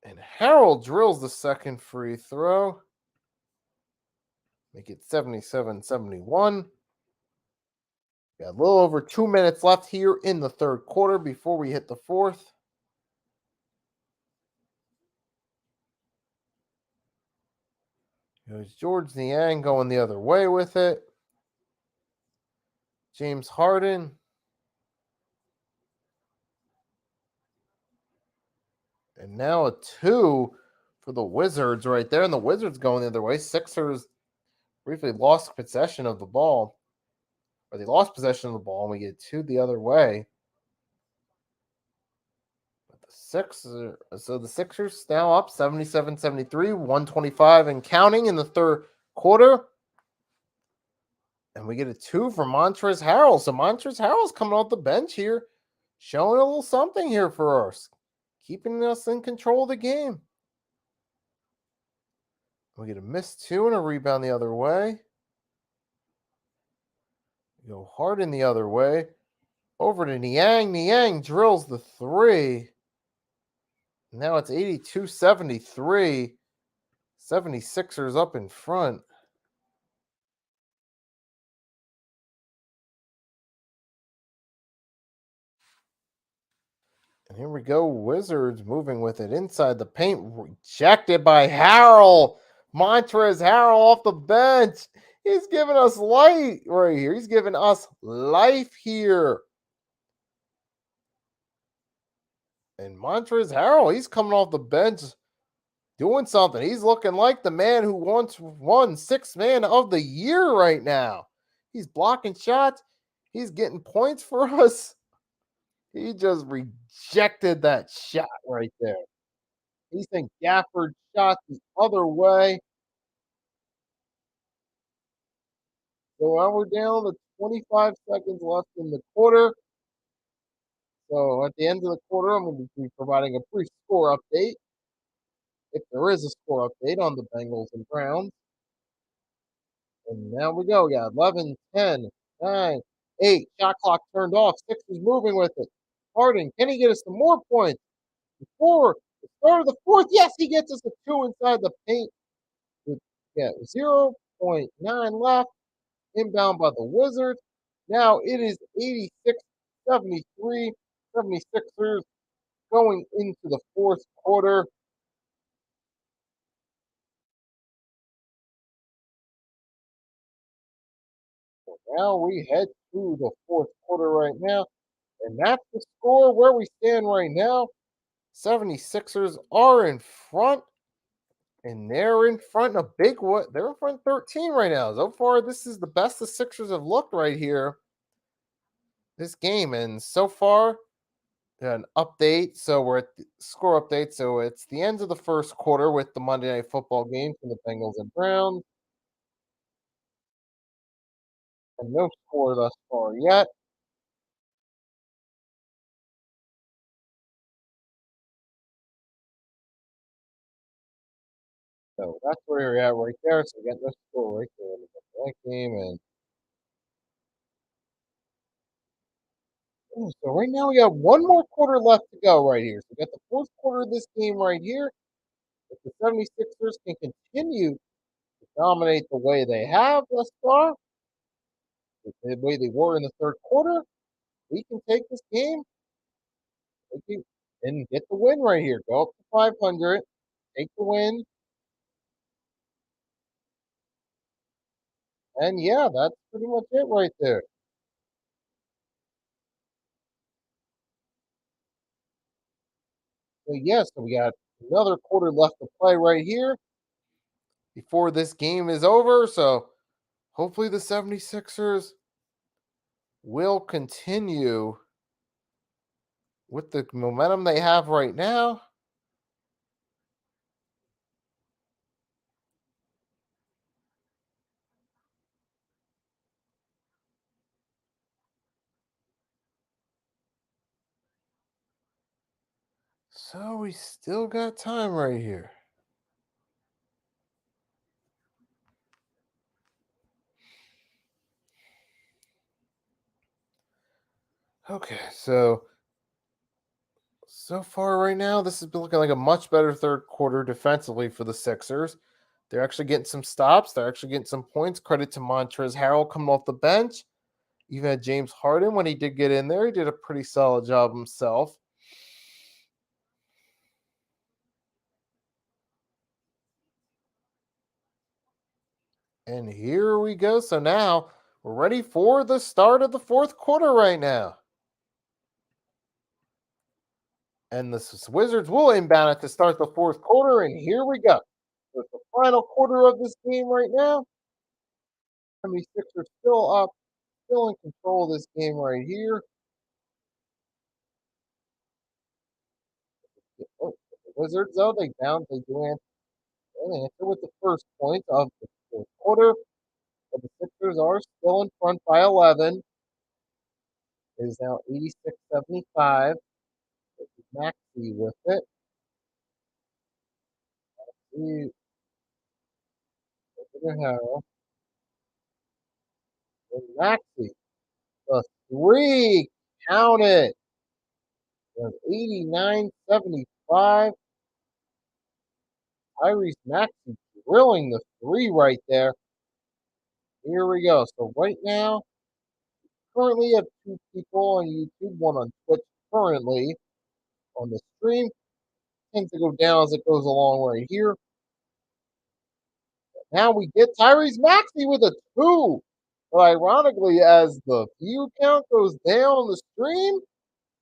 And Harrell drills the second free throw. Make it 77-71. Got a little over 2 minutes left here in the third quarter before we hit the fourth. There's Georges Niang going the other way with it. James Harden. And now a 2 for the Wizards right there. And the Wizards going the other way. Sixers briefly lost possession of the ball. Or they lost possession of the ball, and we get 2 the other way. But the Sixers now up 77-73, 125 and counting in the third quarter. And we get a 2 from Montrezl Harrell. So Montrezl Harrell's coming off the bench here, showing a little something here for us, keeping us in control of the game. We get a missed 2 and a rebound the other way. Go Harden the other way. Over to Niang. Niang drills the 3. Now it's 82-73. 76ers up in front. And here we go. Wizards moving with it inside the paint. Rejected by Harrell. Montrezl Harrell off the bench. He's giving us light right here. He's giving us life here. And Montrezl Harrell, he's coming off the bench doing something. He's looking like the man who once won Sixth Man of the Year right now. He's blocking shots. He's getting points for us. He just rejected that shot right there. He sent Gafford shot the other way. So now we're down to 25 seconds left in the quarter. So at the end of the quarter, I'm going to be providing a brief score update, if there is a score update on the Bengals and Browns. And now we go. We got 11, 10, 9, 8. Shot clock turned off. Sixers moving with it. Harden, can he get us some more points before the start of the fourth? Yes, he gets us a 2 inside the paint. With 0.9 left. Inbound by the Wizards. Now it is 86-73. 76ers going into the fourth quarter. Now we head to the fourth quarter right now. And that's the score where we stand right now. 76ers are in front. And they're in front a big one. They're in front 13 right now. So far, this is the best the Sixers have looked right here this game. And so far, an update. So we're at the score update. So it's the end of the first quarter with the Monday Night Football game from the Bengals and Browns, and no score thus far yet. So that's where we're at right there. So we got no score right there in that game, and so right now we got one more quarter left to go right here. So we got the fourth quarter of this game right here. If the 76ers can continue to dominate the way they have thus far, the way they were in the third quarter, we can take this game and get the win right here. Go up to 500, take the win, and yeah, that's pretty much it right there. So yeah, so we got another quarter left to play right here before this game is over. So hopefully the 76ers will continue with the momentum they have right now. So we still got time right here. Okay, so far right now, this has been looking like a much better third quarter defensively for the Sixers. They're actually getting some stops. They're actually getting some points. Credit to Montrezl Harrell coming off the bench. Even had James Harden when he did get in there. He did a pretty solid job himself. And here we go. So now we're ready for the start of the fourth quarter right now. And the Wizards will inbound it to start the fourth quarter. And here we go. With the final quarter of this game right now. 76ers still up, still in control of this game right here. Oh, the Wizards, though, they do answer with the first point of the fourth quarter. But the Sixers are still in front by 11. It is now 86-75. Maxey with it. See, look at how Maxey, the three, count it. 89-75. Tyrese Maxey drilling the three right there. Here we go. So right now, currently have two people on YouTube, one on Twitch currently on the stream. Tends to go down as it goes along right here. Now we get Tyrese Maxey with a two. But ironically, as the view count goes down on the stream,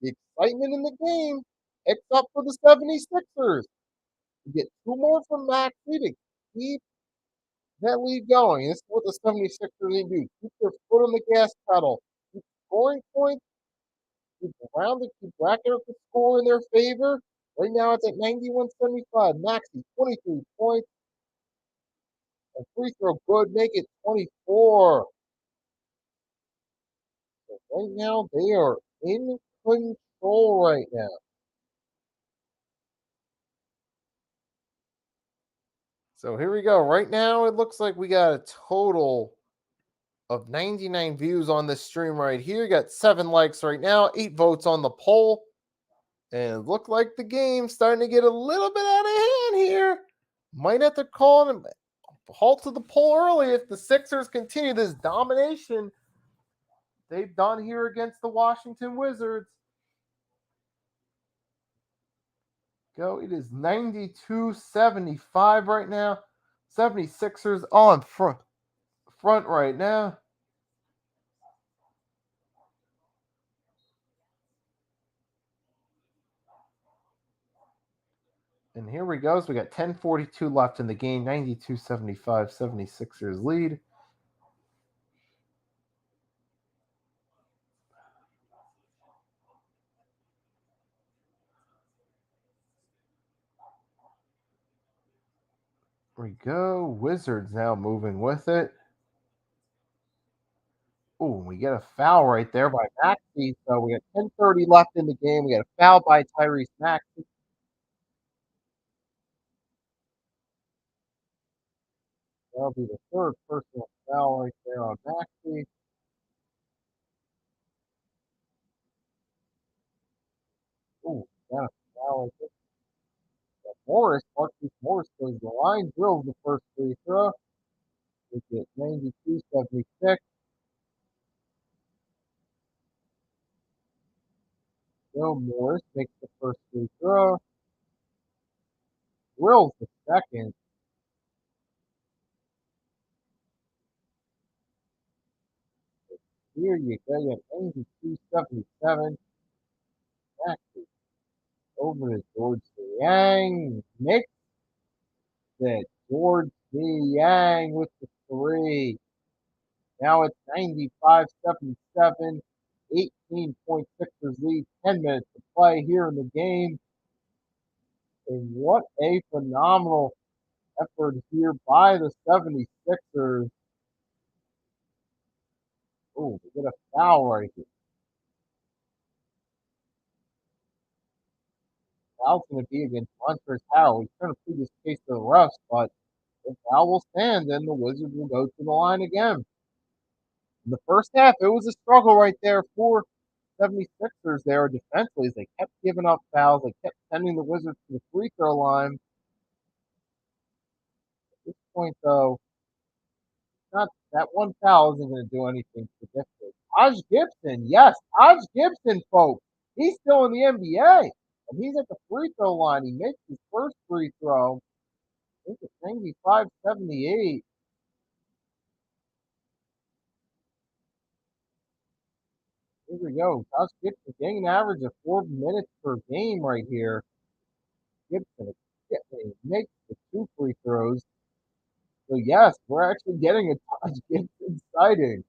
the excitement in the game picks up for the 76ers. You get two more from Maxey to keep that lead going. This is what the 76ers need to do. Keep their foot on the gas pedal. Keep scoring points. Keep around it. Keep racking up the score in their favor. Right now it's at 91-75. Maxey, 23 points. And free throw good. Make it 24. So right now they are in control right now. So here we go. Right now it looks like we got a total of 99 views on this stream right here. Got 7 likes right now, 8 votes on the poll. And it looked like the game's starting to get a little bit out of hand here. Might have to call and halt to the poll early if the Sixers continue this domination they've done here against the Washington Wizards. Go. It is 92-75 right now. 76ers on front right now. And here we go. So we got 10:42 left in the game. 92-75, 76ers lead. There we go. Wizards now moving with it. Oh, we get a foul right there by Maxey. So we got 10:30 left in the game. We got a foul by Tyrese Maxey. That'll be the third personal foul right there on Maxey. Oh, got a foul right there. Morris, Marcus Morris goes to the line, drills the first free throw. We get 92-76. Bill Morris makes the first free throw. Drills the second. Here you go. You have 92-77. Maxey over to George Yang. Makes it. George Yang with the three. Now it's 95-77. 18-point Sixers lead. 10 minutes to play here in the game. And what a phenomenal effort here by the 76ers. Oh, we get a foul right here. Foul's going to be against Montrezl Harrell. He's trying to plead his case to the refs, but if foul will stand, then the Wizards will go to the line again. In the first half, it was a struggle right there for 76ers there defensively as they kept giving up fouls. They kept sending the Wizards to the free throw line. At this point, though, not that one foul isn't going to do anything significant. Taj Gibson, yes, Taj Gibson, folks. He's still in the NBA, and he's at the free throw line. He makes his first free throw. I think it's 95-78. Here we go. Taj Gibson getting an average of 4 minutes per game right here. Gibson makes the two free throws. So, yes, we're actually getting a Taj Gibson sighting.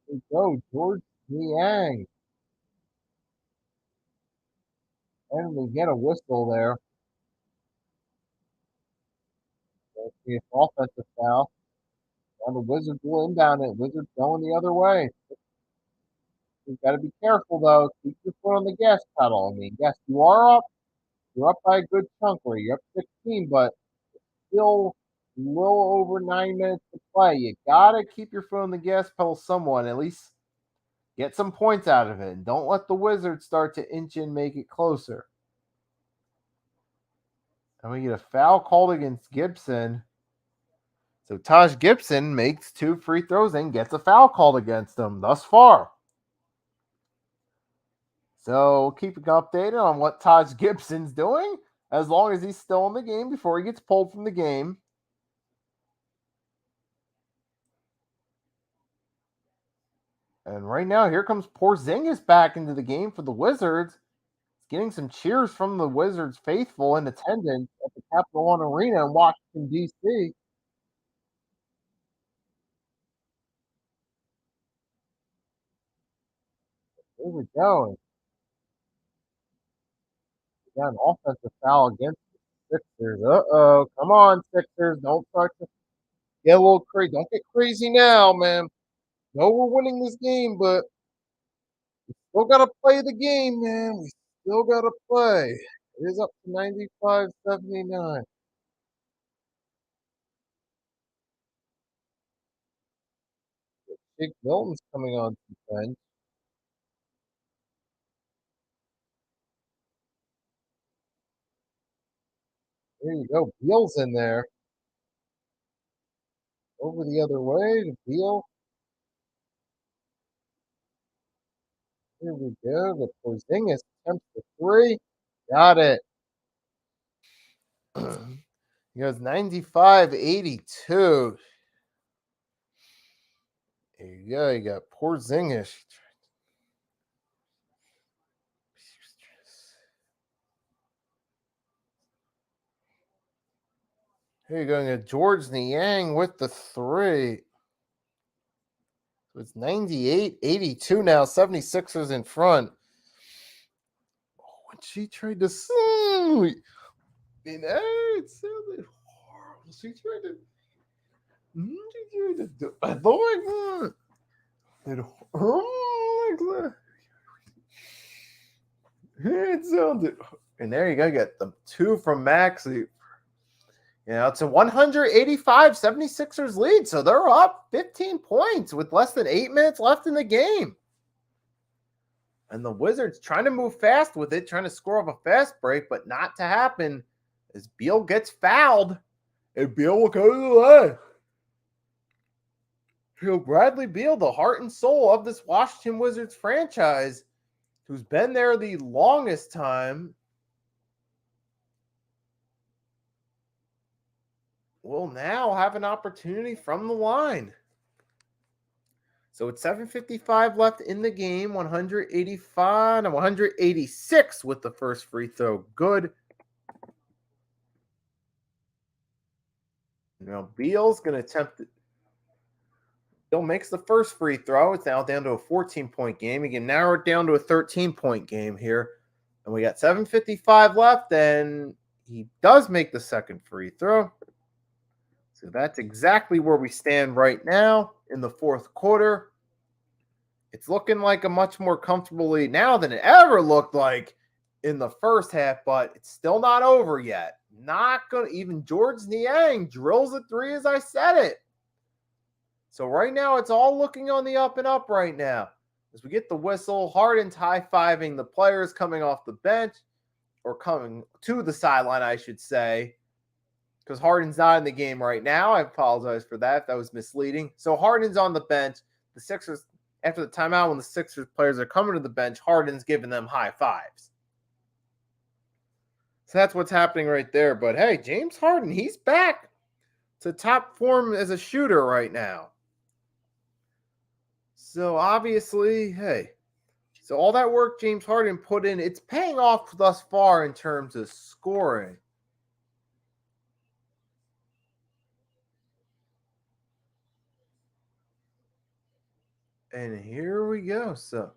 Here we go. George Niang. And we get a whistle there. It's offensive foul. And the Wizards will inbound it. Wizards going the other way. You've got to be careful, though. Keep your foot on the gas pedal. I mean, yes, you are up. You're up by a good chunk where you're up 16, but still a little over 9 minutes to play. You got to keep your foot on the gas pedal somewhat. At least get some points out of it. And don't let the Wizards start to inch in, make it closer. And we get a foul called against Gibson. So Taj Gibson makes two free throws and gets a foul called against him thus far. So keeping updated on what Taj Gibson's doing as long as he's still in the game before he gets pulled from the game. And right now, here comes Porzingis back into the game for the Wizards. He's getting some cheers from the Wizards faithful in attendance at the Capital One Arena in Washington, D.C. Here we go. We got an offensive foul against the Sixers. Uh-oh. Come on, Sixers. Don't start to get a little crazy. Don't get crazy now, man. No, we're winning this game, but still got to play the game, man. We still got to play. It is up to 95-79. Jake Milton's coming on defense. There you go. Beal's in there. Over the other way to Beal. Here we go. The Porzingis attempts the three. Got it. He goes 95-82. There you go. You got Porzingis. Here you go. You got George Niang with the three. So it's 98-82 now. 76ers in front. Oh, when she tried to it sounded horrible. She tried to. I thought it sounded. And there you go. Get the 2 from Maxey. It's a 185 76ers lead. So they're up 15 points with less than 8 minutes left in the game. And the Wizards trying to move fast with it, trying to score off a fast break, but not to happen as Beal gets fouled. And Beal will go to the line. Bradley Beal, the heart and soul of this Washington Wizards franchise, who's been there the longest time, will now have an opportunity from the line. So it's 7:55 left in the game, 185 and 186 with the first free throw. Good. Now Beal's going to attempt it. Beal makes the first free throw. It's now down to a 14-point game. He can narrow it down to a 13-point game here. And we got 7:55 left, and he does make the second free throw. So that's exactly where we stand right now in the fourth quarter. It's looking like a much more comfortable lead now than it ever looked like in the first half, but it's still not over yet. Not going to, even Georges Niang drills a 3 as I said it. So right now, it's all looking on the up and up right now. As we get the whistle, Harden's high-fiving the players coming off the bench, or coming to the sideline, I should say, because Harden's not in the game right now. I apologize for that. That was misleading. So Harden's on the bench. The Sixers, after the timeout, when the Sixers players are coming to the bench, Harden's giving them high fives. So that's what's happening right there. But hey, James Harden, he's back to top form as a shooter right now. So obviously, hey, so all that work James Harden put in, it's paying off thus far in terms of scoring. And here we go. So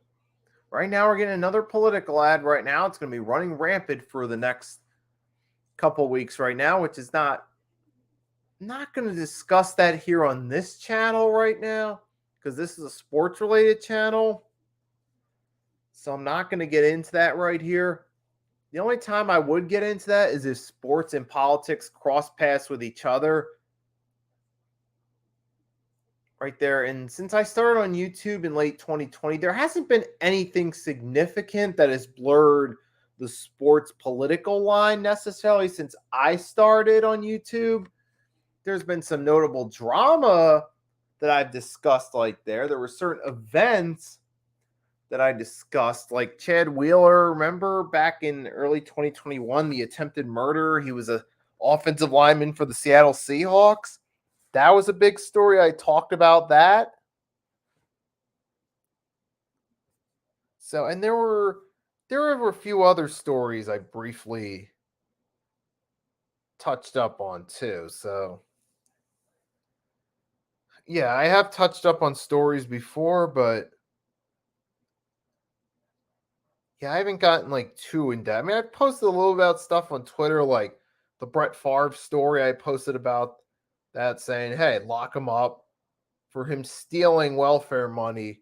right now we're getting another political ad right now. It's going to be running rampant for the next couple weeks right now, which is not going to discuss that here on this channel right now, because this is a sports related channel. So I'm not going to get into that right here. The only time I would get into that is if sports and politics cross paths with each other. Right there. And since I started on YouTube in late 2020, there hasn't been anything significant that has blurred the sports political line necessarily since I started on YouTube. There's been some notable drama that I've discussed like there. There were certain events that I discussed, like Chad Wheeler, remember back in early 2021, the attempted murder. He was an offensive lineman for the Seattle Seahawks. That was a big story. I talked about that. So, and there were a few other stories I briefly touched up on too. So, yeah, I have touched up on stories before, but yeah, I haven't gotten like too in depth. I mean, I posted a little about stuff on Twitter, like the Brett Favre story. I posted about that saying, hey, lock him up for him stealing welfare money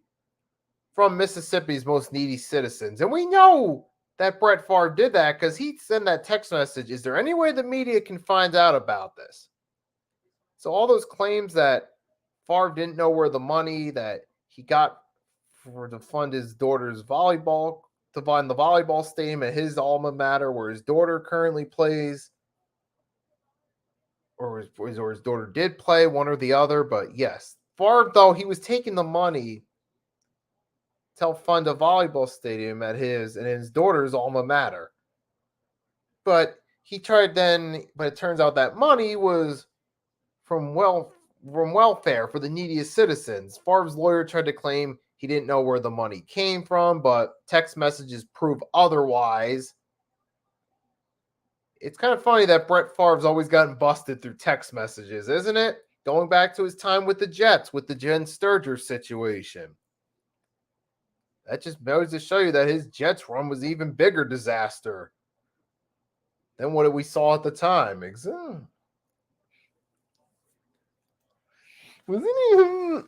from Mississippi's most needy citizens. And we know that Brett Favre did that because he sent that text message. Is there any way the media can find out about this? So all those claims that Favre didn't know where the money that he got to fund his daughter's volleyball, to fund the volleyball stadium at his alma mater where his daughter currently plays, or his daughter did play, one or the other. But yes, Favre, though, he was taking the money to help fund a volleyball stadium at his and his daughter's alma mater. But he tried then, but it turns out that money was from welfare for the neediest citizens. Favre's lawyer tried to claim he didn't know where the money came from, but text messages prove otherwise. It's kind of funny that Brett Favre's always gotten busted through text messages, isn't it? Going back to his time with the Jets, with the Jen Sturger situation. That just goes to show you that his Jets run was an even bigger disaster. than what we saw at the time. Exactly. Wasn't even.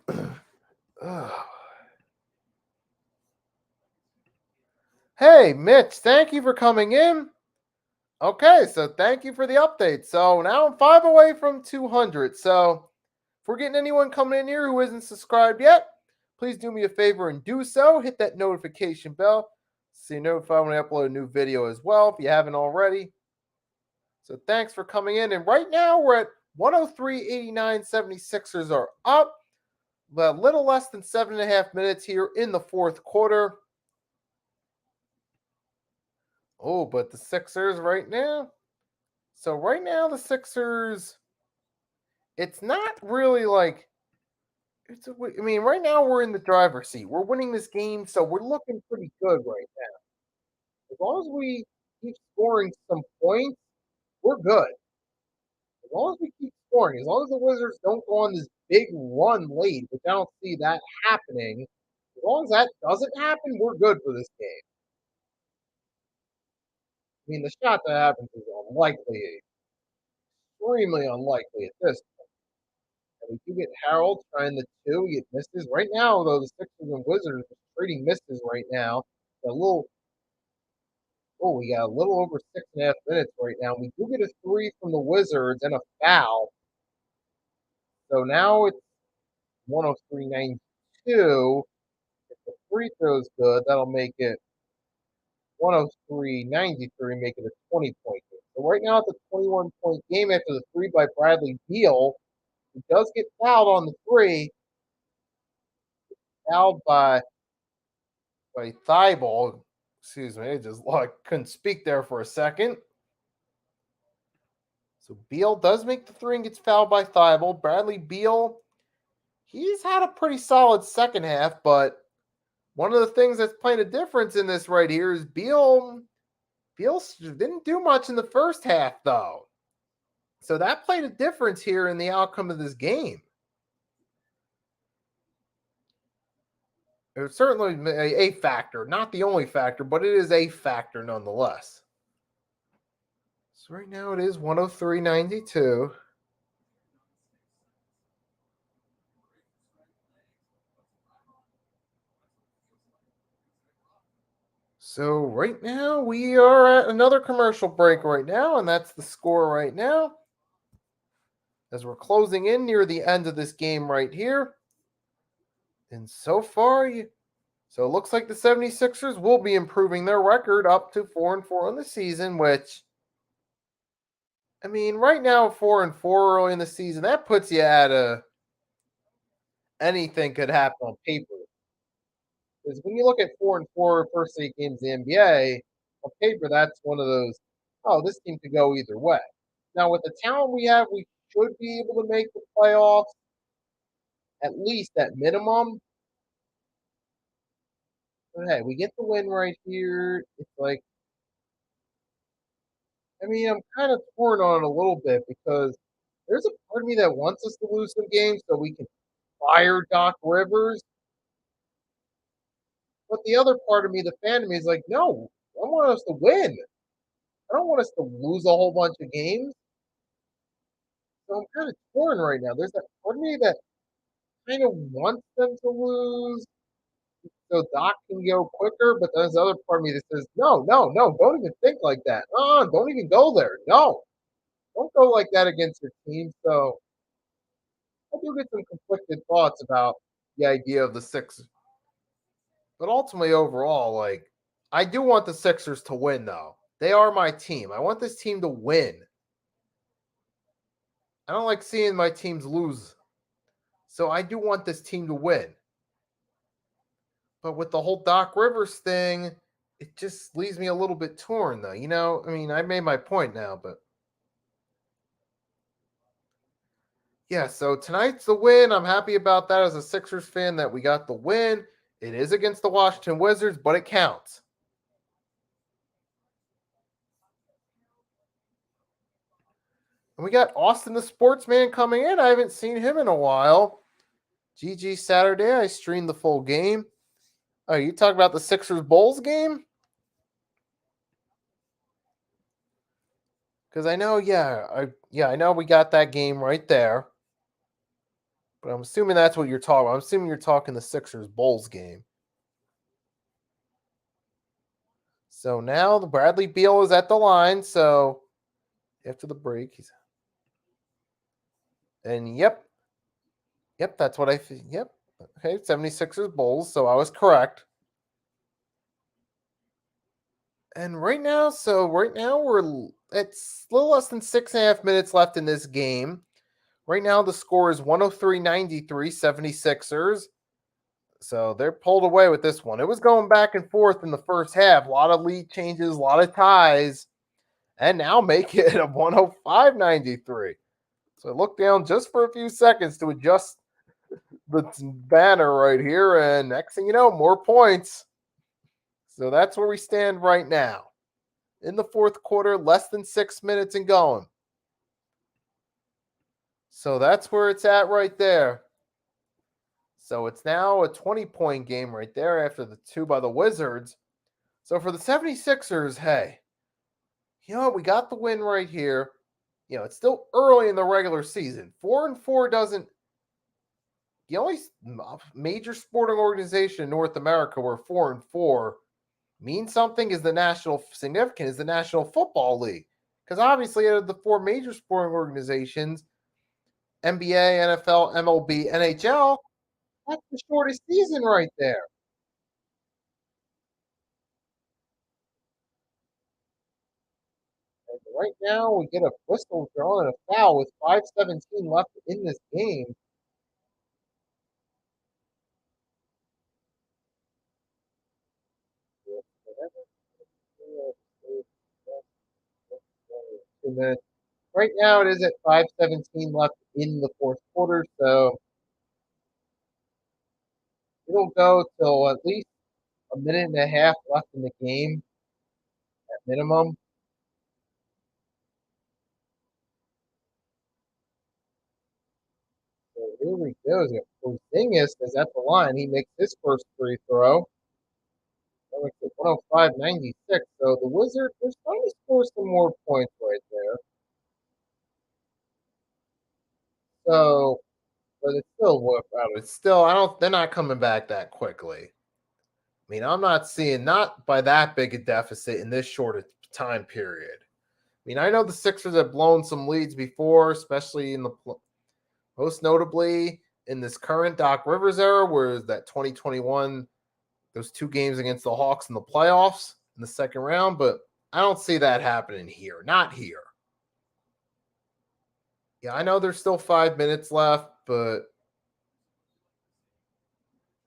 Hey, Mitch, thank you for coming in. Okay, so thank you for the update. So now I'm 5 away from 200. So if we're getting anyone coming in here who isn't subscribed yet, please do me a favor and do so. Hit that notification bell so you're notified when I upload a new video as well if you haven't already. So thanks for coming in. And right now we're at 103.89. 76ers are up. A little less than 7.5 minutes here in the fourth quarter. Oh, but the Sixers right now. So right now the Sixers, it's not really like I mean, right now we're in the driver's seat. We're winning this game, so we're looking pretty good right now. As long as we keep scoring some points, we're good. As long as we keep scoring, as long as the Wizards don't go on this big run late, which I don't see that happening, as long as that doesn't happen, we're good for this game. I mean, the shot that happens is unlikely, extremely unlikely at this point. And we do get Harold trying the two, he misses. Right now, though, the Sixers and Wizards are trading misses right now. A little we got a little over 6.5 minutes right now. We do get a three from the Wizards and a foul. So now it's 103.92. If the free throw's good, that'll make it 103.93, make it a 20-point game. So right now it's a 21-point game after the three by Bradley Beal. He does get fouled on the three. Fouled by Thibault. Excuse me, I just couldn't speak there for a second. So Beal does make the three and gets fouled by Thibault. Bradley Beal, he's had a pretty solid second half, but one of the things that's playing a difference in this right here is Beal didn't do much in the first half, though. So that played a difference here in the outcome of this game. It was certainly a factor, not the only factor, but it is a factor nonetheless. So right now it is 103.92. So right now we are at another commercial break right now, and that's the score right now. As we're closing in near the end of this game right here. And so far, so it looks like the 76ers will be improving their record up to 4-4 on the season, which, I mean, right now 4-4 early in the season, that puts you at anything could happen on paper. Because when you look at 4-4 first 8 games in the NBA, on paper, that's one of those, this team could go either way. Now, with the talent we have, we should be able to make the playoffs, at least at minimum. But hey, we get the win right here. It's like, I mean, I'm kind of torn on it a little bit because there's a part of me that wants us to lose some games so we can fire Doc Rivers. But the other part of me, the fan of me, is like, no, I want us to win. I don't want us to lose a whole bunch of games. So I'm kind of torn right now. There's that part of me that kind of wants them to lose so Doc can go quicker, but there's other part of me that says, no, don't even think like that. Don't even go there. No, don't go like that against your team. So I do get some conflicted thoughts about the idea of the Sixers. But ultimately, overall, like, I do want the Sixers to win, though. They are my team. I want this team to win. I don't like seeing my teams lose. So I do want this team to win. But with the whole Doc Rivers thing, it just leaves me a little bit torn, though. You know, I mean, I made my point now, but yeah, so tonight's the win. I'm happy about that as a Sixers fan that we got the win. It is against the Washington Wizards, but it counts. And we got Austin the Sportsman coming in. I haven't seen him in a while. GG Saturday. I streamed the full game. Oh, you talking about the Sixers Bulls game? Because I know, I know we got that game right there. But I'm assuming that's what you're talking about. I'm assuming you're talking the Sixers Bulls game. So now the Bradley Beal is at the line. So after the break, yep, that's what I think. Yep. Okay, 76ers Bulls. So I was correct. And right now it's a little less than 6.5 minutes left in this game. Right now the score is 103-93, 76ers. So they're pulled away with this one. It was going back and forth in the first half. A lot of lead changes, a lot of ties, and now make it a 105-93. So I look down just for a few seconds to adjust the banner right here, and next thing you know, more points. So that's where we stand right now. In the fourth quarter, less than 6 minutes and going. So that's where it's at right there. So it's now a 20-point game right there after the two by the Wizards. So for the 76ers, hey, you know what? We got the win right here. You know, it's still early in the regular season. 4-4 doesn't. The only major sporting organization in North America where 4-4 means something is the national significant is the National Football League. Because obviously, out of the four major sporting organizations, NBA, NFL, MLB, NHL, that's the shortest season right there. And right now, we get a whistle drawn and a foul with 5:17 left in this game. Right now, it is at 5:17 left in the fourth quarter, so it'll go till at least a minute and a half left in the game at minimum. So here we go. Porzingis is at the line. He makes his first free throw. That makes it 105-96. So the Wizards are trying to score some more points right there. So, but it's still work out. It's still I don't. They're not coming back that quickly. I mean, I'm not seeing not by that big a deficit in this short a time period. I mean, I know the Sixers have blown some leads before, especially in the most notably in this current Doc Rivers era, where that 2021 those two games against the Hawks in the playoffs in the second round, but I don't see that happening here. Not here. Yeah, I know there's still 5 minutes left, but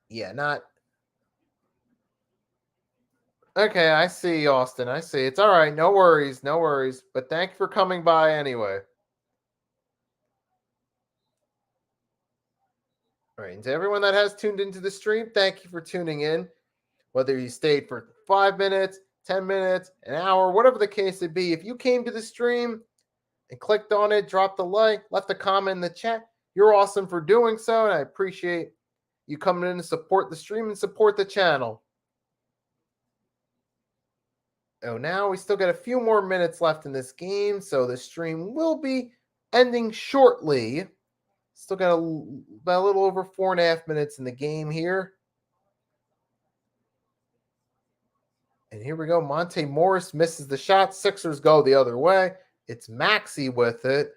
yeah, not okay. I see, Austin. I see. It's all right. No worries. No worries. But thank you for coming by anyway. All right. And to everyone that has tuned into the stream, thank you for tuning in. Whether you stayed for 5 minutes, 10 minutes, an hour, whatever the case may be, if you came to the stream and clicked on it, dropped a like, left a comment in the chat, you're awesome for doing so. And I appreciate you coming in to support the stream and support the channel. Oh, now we still got a few more minutes left in this game, so the stream will be ending shortly. Still got about a little over 4.5 minutes in the game here. And here we go. Monte Morris misses the shot. Sixers go the other way. It's Maxey with it.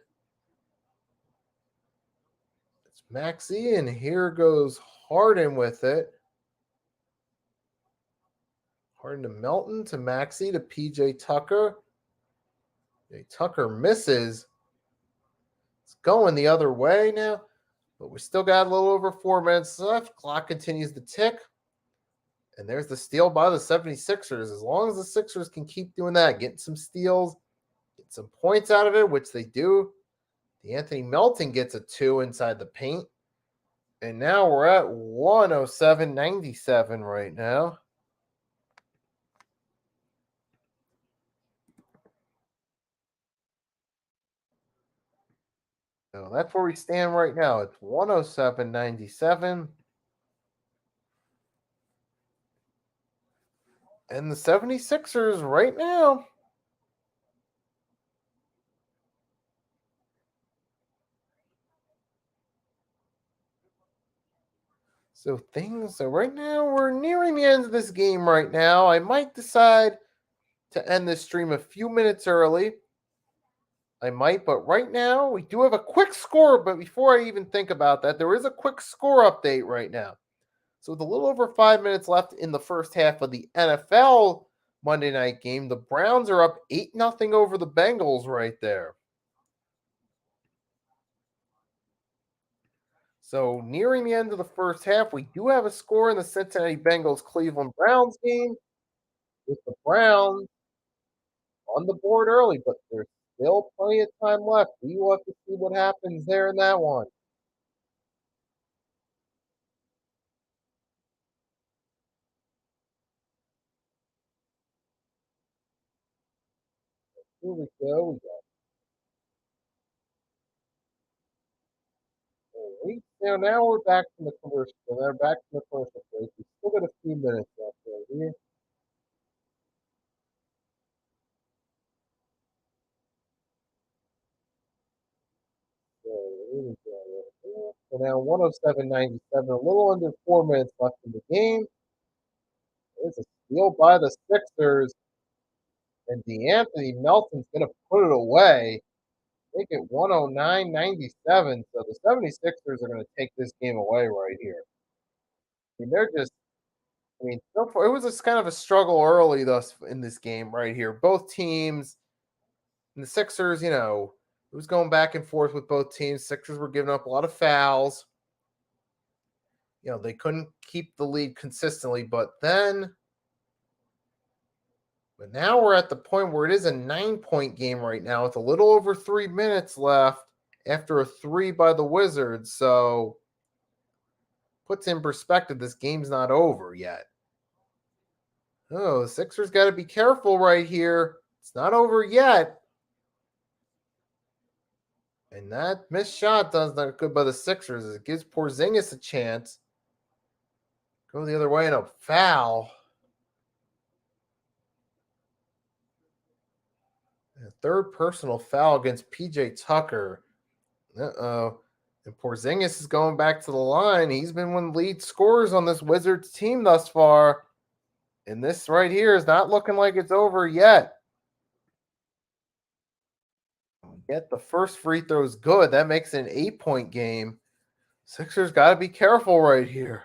It's Maxey, and here goes Harden with it. Harden to Melton, to Maxey, to PJ Tucker. Tucker misses. It's going the other way now, but we still got a little over 4 minutes left. Clock continues to tick. And there's the steal by the 76ers. As long as the Sixers can keep doing that, getting some steals, get some points out of it, which they do. The Anthony Melton gets a 2 inside the paint. And now we're at 107-97 right now. So that's where we stand right now. It's 107-97. And the 76ers right now, So right now we're nearing the end of this game right now. I might decide to end this stream a few minutes early. I might, but right now we do have a quick score. But before I even think about that, there is a quick score update right now. So with a little over 5 minutes left in the first half of the NFL Monday night game, the Browns are up 8-0 over the Bengals right there. So nearing the end of the first half, we do have a score in the Cincinnati Bengals Cleveland Browns game with the Browns on the board early, but there's still plenty of time left. We will have to see what happens there in that one. Here we go. We got 8. Now we're back from the commercial. We're back from the commercial break. We still got a few minutes left right here. So here we go. Right here. So now 107.97, a little under 4 minutes left in the game. There's a steal by the Sixers, and DeAnthony Melton's going to put it away. Make it 109.97. So the 76ers are going to take this game away right here. I mean, they're just, I mean, so far, it was just kind of a struggle early thus in this game right here. Both teams, and the Sixers, it was going back and forth with both teams. Sixers were giving up a lot of fouls. They couldn't keep the lead consistently, but now we're at the point where it is a 9-point game right now with a little over 3 minutes left after a 3 by the Wizards. So puts in perspective, this game's not over yet. Oh, the Sixers got to be careful right here. It's not over yet. And that missed shot does not good by the Sixers. It gives Porzingis a chance. Go the other way and a foul. A third personal foul against PJ Tucker. Uh-oh. And Porzingis is going back to the line. He's been one of the lead scorers on this Wizards team thus far. And this right here is not looking like it's over yet. Yet the first free throw is good. That makes it an 8-point game. Sixers got to be careful right here.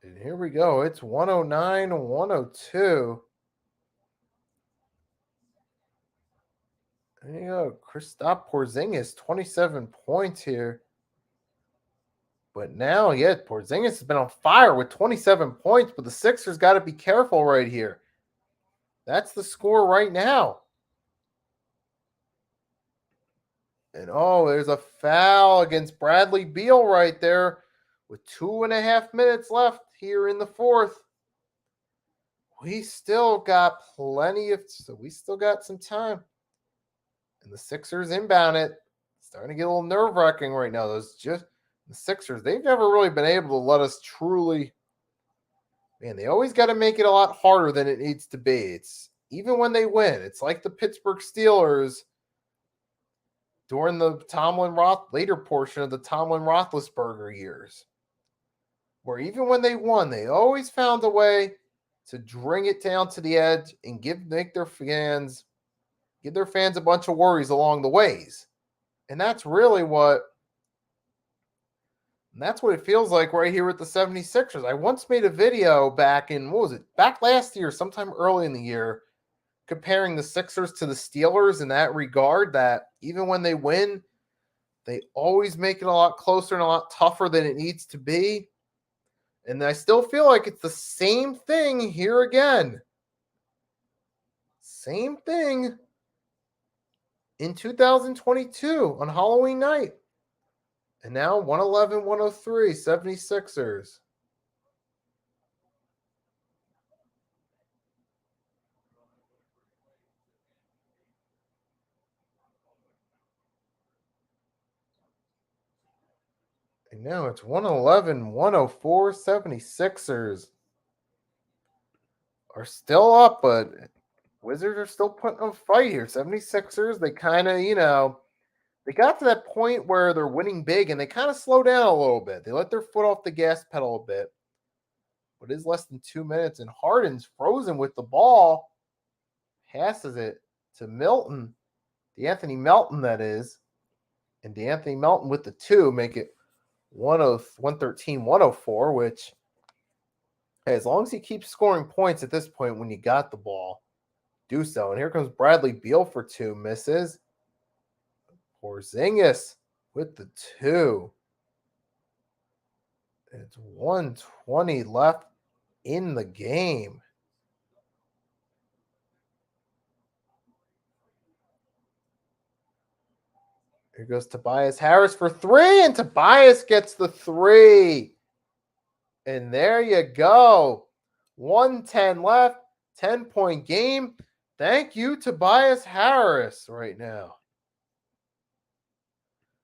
And here we go. It's 109-102. There you go. Kristaps Porzingis, 27 points here. But now, Porzingis has been on fire with 27 points, but the Sixers got to be careful right here. That's the score right now. And there's a foul against Bradley Beal right there with 2.5 minutes left here in the fourth. We still got we still got some time. And the Sixers inbound it. Starting to get a little nerve-wracking right now. The Sixers, they've never really been able to let us truly. Man, they always got to make it a lot harder than it needs to be. It's even when they win. It's like the Pittsburgh Steelers during the later portion of the Tomlin Roethlisberger years, where even when they won, they always found a way to bring it down to the edge and give their fans a bunch of worries along the ways. And that's really what it feels like right here with the 76ers. I once made a video back last year, sometime early in the year, comparing the Sixers to the Steelers in that regard, that even when they win, they always make it a lot closer and a lot tougher than it needs to be. And I still feel like it's the same thing here again. Same thing in 2022 on Halloween night. And now 111-103, 76ers. And now it's 111-104, 76ers are still up, but Wizards are still putting up a fight here. 76ers, they kind of, they got to that point where they're winning big and they kind of slow down a little bit. They let their foot off the gas pedal a bit. But it is less than 2 minutes, and Harden's frozen with the ball. Passes it to Milton. DeAnthony Melton, that is. And DeAnthony Melton with the 2, make it 113-104, which, hey, as long as he keeps scoring points at this point when you got the ball, do so. And here comes Bradley Beal for 2, misses. Porzingis with the 2. It's 1:20 left in the game. Here goes Tobias Harris for 3, and Tobias gets the 3. And there you go. 1:10 left, 10-point game. Thank you, Tobias Harris, right now.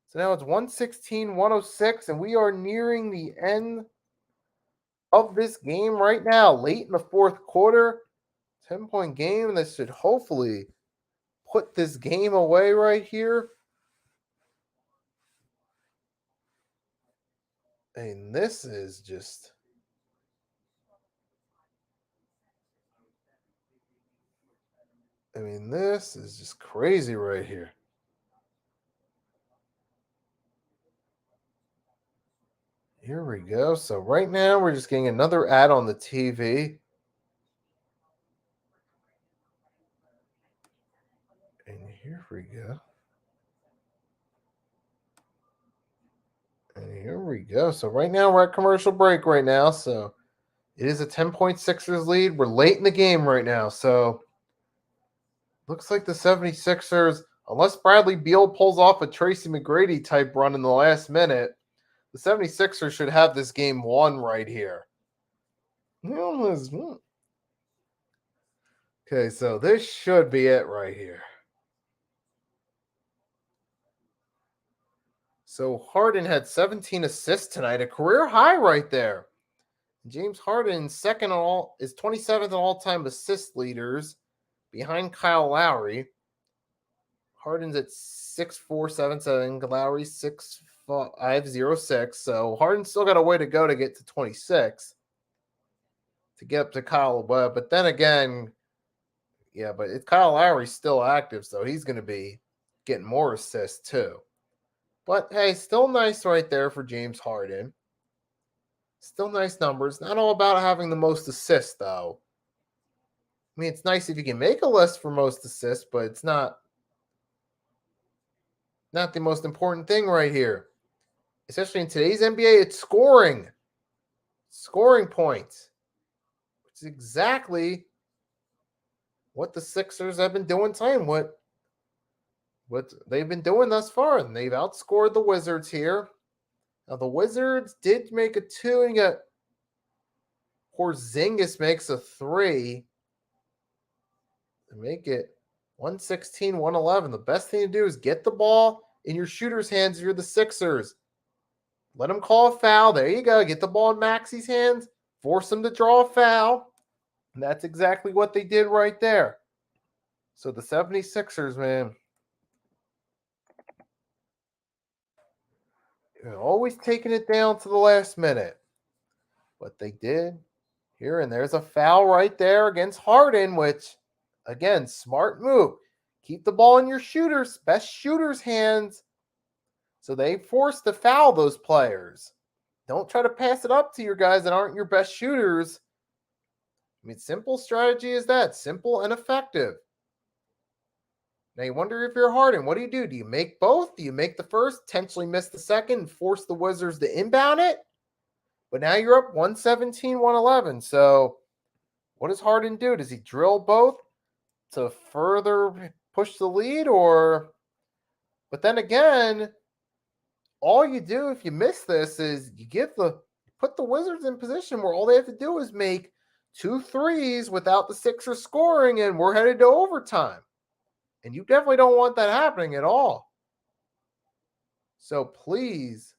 So now it's 116-106, and we are nearing the end of this game right now. Late in the fourth quarter, 10-point game, and this should hopefully put this game away right here. And this is just... this is just crazy right here. Here we go. So right now we're just getting another ad on the TV. And here we go. And here we go. So right now we're at commercial break right now. So it is a 10-point Sixers lead. We're late in the game right now. So looks like the 76ers, unless Bradley Beal pulls off a Tracy McGrady type run in the last minute, the 76ers should have this game won right here. Okay, so this should be it right here. So Harden had 17 assists tonight, a career high right there. James Harden is 27th in all-time assist leaders, behind Kyle Lowry. Harden's at 6'4", 7'7". Lowry's 6'5", 0'6". So Harden's still got a way to go to get to 26 to get up to Kyle Webb. But then again, yeah, but Kyle Lowry's still active, so he's going to be getting more assists too. But hey, still nice right there for James Harden. Still nice numbers. Not all about having the most assists, though. It's nice if you can make a list for most assists, but it's not the most important thing right here. Especially in today's NBA, it's scoring. Scoring points. Which is exactly what the Sixers have been doing tonight. What they've been doing thus far. And they've outscored the Wizards here. Now, the Wizards did make a 2, and yet Porzingis makes a 3 to make it 116-111. The best thing to do is get the ball in your shooter's hands if you're the Sixers. Let him call a foul. There you go. Get the ball in Maxi's hands. Force him to draw a foul. And that's exactly what they did right there. So the 76ers, man, always taking it down to the last minute. But they did here, and there's a foul right there against Harden, which, again, smart move. Keep the ball in your best shooters' hands, so they force to foul those players. Don't try to pass it up to your guys that aren't your best shooters. Simple strategy is that. Simple and effective. Now you wonder if you're Harden, what do? Do you make both? Do you make the first, potentially miss the second, and force the Wizards to inbound it? But now you're up 117-111. So what does Harden do? Does he drill both to further push the lead? But then again, all you do if you miss this is you put the Wizards in position where all they have to do is make 2 threes without the Sixers scoring, and we're headed to overtime. And you definitely don't want that happening at all. So please,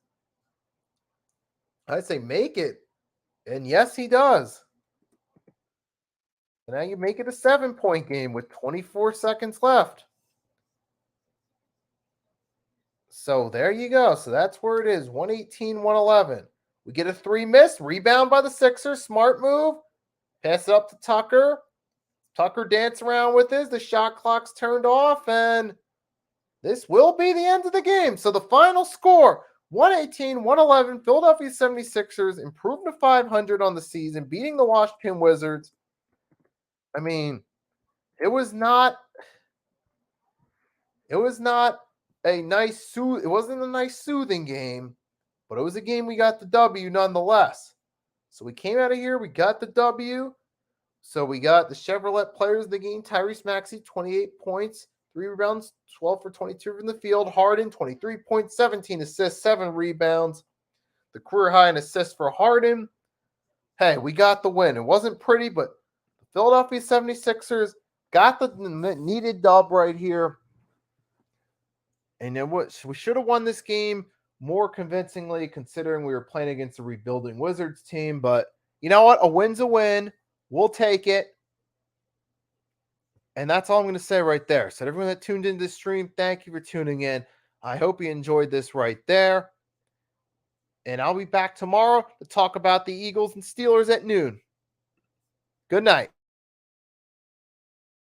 I'd say make it. And yes, he does. And now you make it a 7-point game with 24 seconds left. So there you go. So that's where it is, 118-111. We get a 3 miss, rebound by the Sixers, smart move, pass it up to Tucker. Tucker dance around with it. The shot clock's turned off, and this will be the end of the game. So the final score, 118-111. Philadelphia 76ers improved to 500 on the season, beating the Washington Wizards. I mean, it was not a nice it wasn't a nice soothing game, but it was a game we got the W nonetheless. So we came out of here, we got the W. So we got the Chevrolet players of the game. Tyrese Maxey, 28 points, 3 rebounds, 12 for 22 from the field. Harden, 23 points, 17 assists, 7 rebounds. The career high in assists for Harden. Hey, we got the win. It wasn't pretty, but the Philadelphia 76ers got the needed dub right here. And we should have won this game more convincingly, considering we were playing against a rebuilding Wizards team. But you know what? A win's a win. We'll take it. And that's all I'm going to say right there. So everyone that tuned into this stream, thank you for tuning in. I hope you enjoyed this right there. And I'll be back tomorrow to talk about the Eagles and Steelers at noon. Good night.